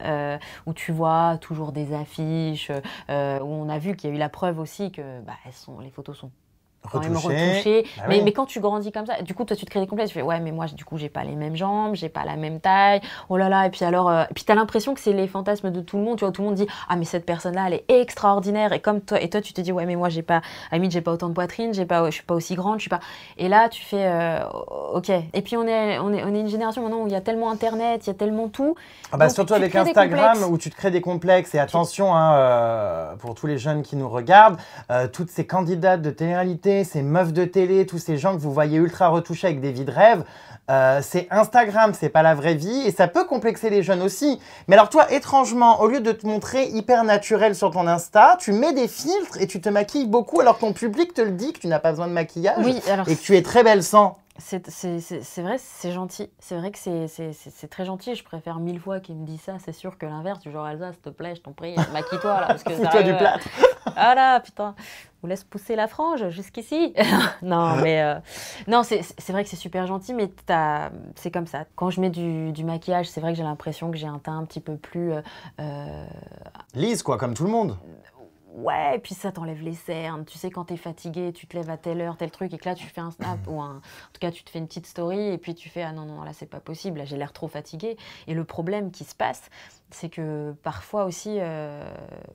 B: où tu vois toujours des affiches, où on a vu qu'il y a eu la preuve aussi que bah, les photos sont quand même retouchées.
A: Bah oui.
B: Mais quand tu grandis comme ça, du coup, toi, tu te crées des complexes. Tu fais, ouais, mais moi, du coup, j'ai pas les mêmes jambes, j'ai pas la même taille. Oh là là. Et puis alors, puis t'as l'impression que c'est les fantasmes de tout le monde. Tu vois, tout le monde dit, ah, mais cette personne-là, elle est extraordinaire. Et comme toi, tu te dis, ouais, mais moi, j'ai pas autant de poitrine, je suis pas aussi grande, je suis pas. Et là, tu fais, ok. Et puis on est une génération maintenant où il y a tellement Internet, il y a tellement tout.
A: Ah bah
B: Donc,
A: surtout
B: tu
A: avec
B: crées des
A: Instagram
B: complexes.
A: où tu te crées des complexes. Et attention, hein, pour tous les jeunes qui nous regardent, toutes ces candidates de télé-réalité, ces meufs de télé, tous ces gens que vous voyez ultra retouchés avec des vies de rêve, c'est Instagram, c'est pas la vraie vie. Et ça peut complexer les jeunes aussi. Mais alors toi, étrangement, au lieu de te montrer hyper naturel sur ton Insta, tu mets des filtres et tu te maquilles beaucoup alors que ton public te le dit que tu n'as pas besoin de maquillage
B: Oui, alors
A: et que tu es très belle sans.
B: c'est vrai, c'est gentil. C'est vrai que c'est très gentil. Je préfère 1000 fois qu'il me dise ça. C'est sûr que l'inverse, du genre Elsa, s'il te plaît, je t'en prie, maquille-toi là. Parce que
A: Fous-toi du plâtre.
B: Ah là, putain, vous laisse pousser la frange jusqu'ici. Non, mais non, c'est vrai que c'est super gentil, mais c'est comme ça. Quand je mets du maquillage, c'est vrai que j'ai l'impression que j'ai un teint un petit peu plus
A: Lise, quoi, comme tout le monde.
B: ouais, et puis ça t'enlève les cernes. Tu sais, quand t'es fatigué, tu te lèves à telle heure, tel truc, et que là, tu fais un snap en tout cas, tu te fais une petite story, et puis tu fais, ah non, non, là, c'est pas possible, là, j'ai l'air trop fatiguée. Et le problème qui se passe, c'est que parfois aussi,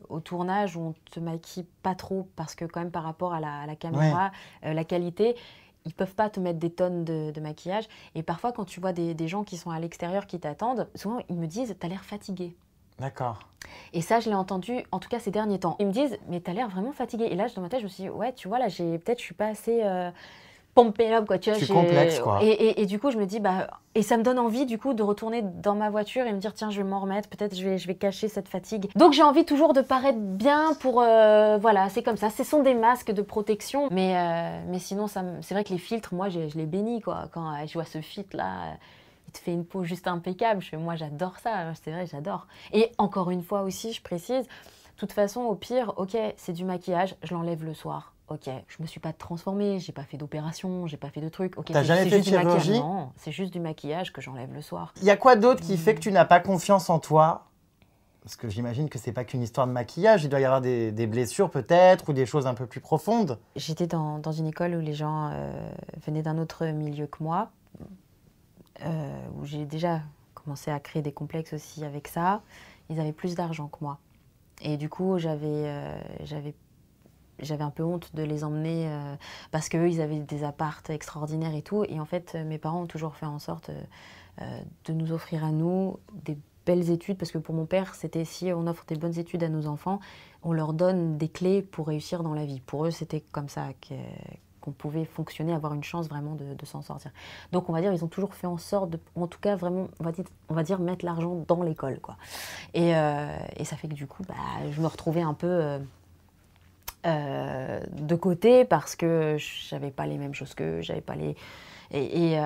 B: au tournage, où on te maquille pas trop, parce que quand même, par rapport à la caméra, la qualité, ils peuvent pas te mettre des tonnes de maquillage. Et parfois, quand tu vois des gens qui sont à l'extérieur, qui t'attendent, souvent, ils me disent, t'as l'air fatiguée.
A: D'accord.
B: Et ça, je l'ai entendu, en tout cas ces derniers temps. Ils me disent, mais t'as l'air vraiment fatiguée. Et là, dans ma tête, je me suis dit, ouais, tu vois, là, peut-être je suis pas assez pumpée up, quoi. Tu vois,
A: Je suis complexe, quoi.
B: Et du coup, je me dis, bah, et ça me donne envie, du coup, de retourner dans ma voiture et me dire, tiens, je vais m'en remettre, peut-être je vais cacher cette fatigue. Donc, j'ai envie toujours de paraître bien pour, voilà, c'est comme ça. Ce sont des masques de protection. Mais sinon, c'est vrai que les filtres, moi, je les bénis, quoi. Quand je vois ce filtre-là, il te fait une peau juste impeccable. Moi, j'adore ça. C'est vrai, j'adore. Et encore une fois aussi, je précise, de toute façon, au pire, ok, c'est du maquillage, je l'enlève le soir. Ok, je me suis pas transformée, j'ai pas fait d'opération, j'ai pas fait de truc. Ok,
A: T'as jamais fait de chirurgie?
B: Non, c'est juste du maquillage que j'enlève le soir.
A: Il y a quoi d'autre qui fait que tu n'as pas confiance en toi? Parce que j'imagine que c'est pas qu'une histoire de maquillage, il doit y avoir des blessures peut-être ou des choses un peu plus profondes.
B: J'étais dans une école où les gens venaient d'un autre milieu que moi, où j'ai déjà commencé à créer des complexes aussi avec ça. Ils avaient plus d'argent que moi. Et du coup, j'avais un peu honte de les emmener parce qu'eux, ils avaient des apparts extraordinaires et tout. Et en fait, mes parents ont toujours fait en sorte de nous offrir à nous des belles études. Parce que pour mon père, c'était si on offre des bonnes études à nos enfants, on leur donne des clés pour réussir dans la vie. Pour eux, c'était comme ça qu'on pouvait fonctionner, avoir une chance vraiment de s'en sortir. Donc on va dire, ils ont toujours fait en sorte, en tout cas vraiment, on va dire mettre l'argent dans l'école, quoi. Et ça fait que du coup, bah, je me retrouvais un peu de côté parce que j'avais pas les mêmes choses qu'eux, j'avais pas les... Et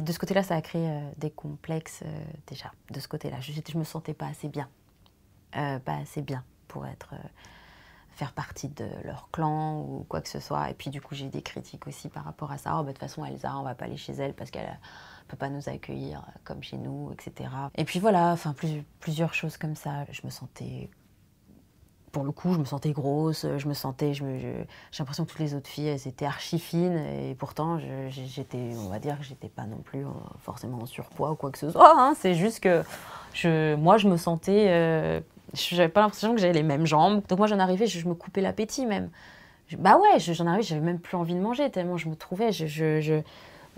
B: de ce côté-là, ça a créé des complexes déjà, de ce côté-là. Je me sentais pas assez bien, pour faire partie de leur clan ou quoi que ce soit. Et puis du coup, j'ai eu des critiques aussi par rapport à ça. Oh, bah, de toute façon, Elsa, on va pas aller chez elle parce qu'elle peut pas nous accueillir comme chez nous, etc. Et puis voilà, enfin plusieurs choses comme ça. Je me sentais, pour le coup, je me sentais grosse. J'ai l'impression que toutes les autres filles, elles étaient archi fines. Et pourtant, on va dire que j'étais pas non plus forcément en surpoids ou quoi que ce soit. Hein. C'est juste que moi, je me sentais... j'avais pas l'impression que j'avais les mêmes jambes. Donc moi, j'en arrivais, je me coupais l'appétit même. Bah ouais, j'en arrivais, j'avais même plus envie de manger tellement je me trouvais.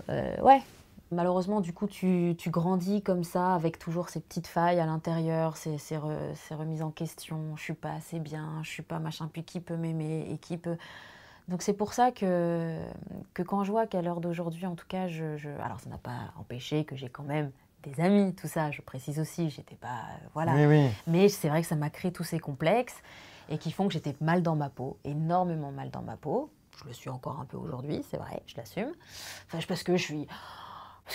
B: Ouais. Malheureusement, du coup, tu grandis comme ça, avec toujours ces petites failles à l'intérieur, ces remises en question. Je suis pas assez bien, je suis pas machin. Puis qui peut m'aimer et qui peut... Donc c'est pour ça que que quand je vois qu'à l'heure d'aujourd'hui, en tout cas, alors ça n'a pas empêché que j'ai quand même des amis, tout ça, je précise aussi, j'étais pas, voilà.
A: Oui, oui.
B: Mais c'est vrai que ça m'a créé tous ces complexes et qui font que j'étais mal dans ma peau, énormément mal dans ma peau. Je le suis encore un peu aujourd'hui, c'est vrai, je l'assume. Enfin, parce que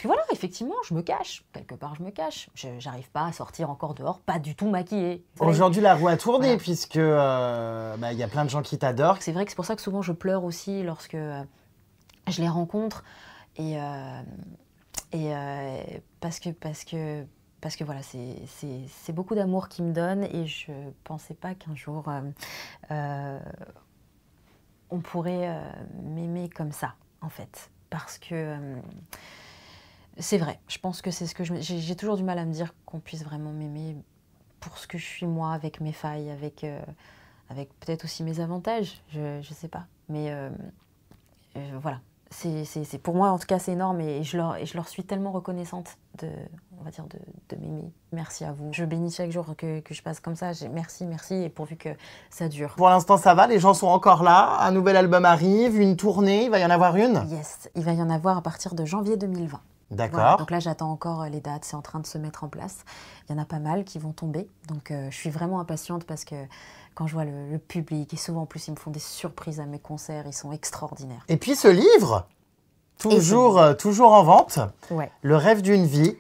B: voilà, effectivement, je me cache. Quelque part, je me cache. J'arrive pas à sortir encore dehors, pas du tout maquillée.
A: Aujourd'hui, la roue a tourné,
B: Voilà.
A: puisque y a plein de gens qui t'adorent.
B: C'est vrai que c'est pour ça que souvent je pleure aussi lorsque je les rencontre. Et parce que voilà, c'est beaucoup d'amour qu'ils me donnent et je pensais pas qu'un jour on pourrait m'aimer comme ça, en fait. Parce que c'est vrai, je pense que c'est ce que j'ai toujours du mal à me dire qu'on puisse vraiment m'aimer pour ce que je suis moi, avec mes failles, avec peut-être aussi mes avantages, je sais pas. Mais voilà, c'est pour moi en tout cas c'est énorme et je leur suis tellement reconnaissante on va dire de m'aimer. Merci à vous. Je bénis chaque jour que je passe comme ça. Merci et pourvu que ça dure.
A: Pour l'instant, ça va, les gens sont encore là. Un nouvel album arrive, une tournée, il va y en avoir une?
B: Yes, il va y en avoir à partir de janvier 2020.
A: D'accord.
B: Voilà, donc là, j'attends encore les dates, c'est en train de se mettre en place. Il y en a pas mal qui vont tomber. Donc, je suis vraiment impatiente parce que quand je vois le public, et souvent en plus, ils me font des surprises à mes concerts, ils sont extraordinaires.
A: Et puis ce livre, toujours en vente,
B: Ouais.
A: Le rêve d'une vie.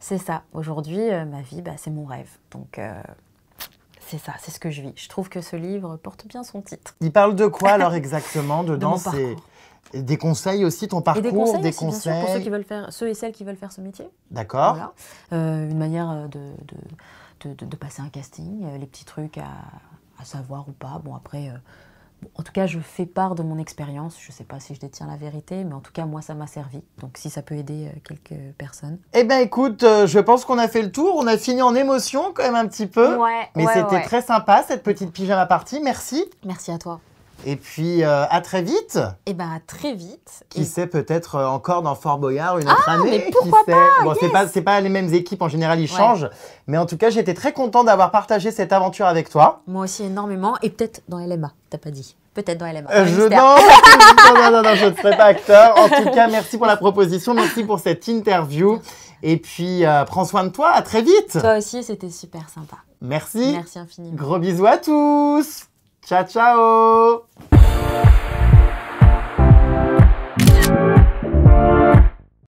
B: C'est ça. Aujourd'hui, ma vie, c'est mon rêve. Donc, c'est ça, c'est ce que je vis. Je trouve que ce livre porte bien son titre.
A: Il parle de quoi alors exactement
B: De
A: dedans?
B: mon parcours.
A: Des conseils aussi, ton parcours,
B: Et des conseils,
A: des
B: aussi, bien sûr, pour ceux et celles qui veulent faire ce métier.
A: D'accord.
B: Voilà. Une manière de passer un casting, les petits trucs à savoir ou pas. Bon, après, en tout cas, je fais part de mon expérience. Je ne sais pas si je détiens la vérité, mais en tout cas, moi, ça m'a servi. Donc, si ça peut aider quelques personnes.
A: Eh bien, écoute, je pense qu'on a fait le tour. On a fini en émotion quand même un petit peu. Mais c'était très sympa, cette petite pyjama party. Merci.
B: Merci à toi.
A: Et puis, à très vite.
B: Eh bien, à très vite.
A: Qui sait, peut-être encore dans Fort Boyard une autre année.
B: Mais pourquoi
A: qui sait.
B: pas,
A: Bon,
B: yes.
A: c'est pas les mêmes équipes, en général, ils changent. Mais en tout cas, j'étais très content d'avoir partagé cette aventure avec toi.
B: Moi aussi, énormément. Et peut-être dans LMA, t'as pas dit. Peut-être dans LMA.
A: Non, je ne serai pas acteur. En tout cas, merci pour la proposition. Merci pour cette interview. Et puis, prends soin de toi. À très vite.
B: Toi aussi, c'était super sympa.
A: Merci.
B: Merci infiniment.
A: Gros bisous à tous. Ciao, ciao.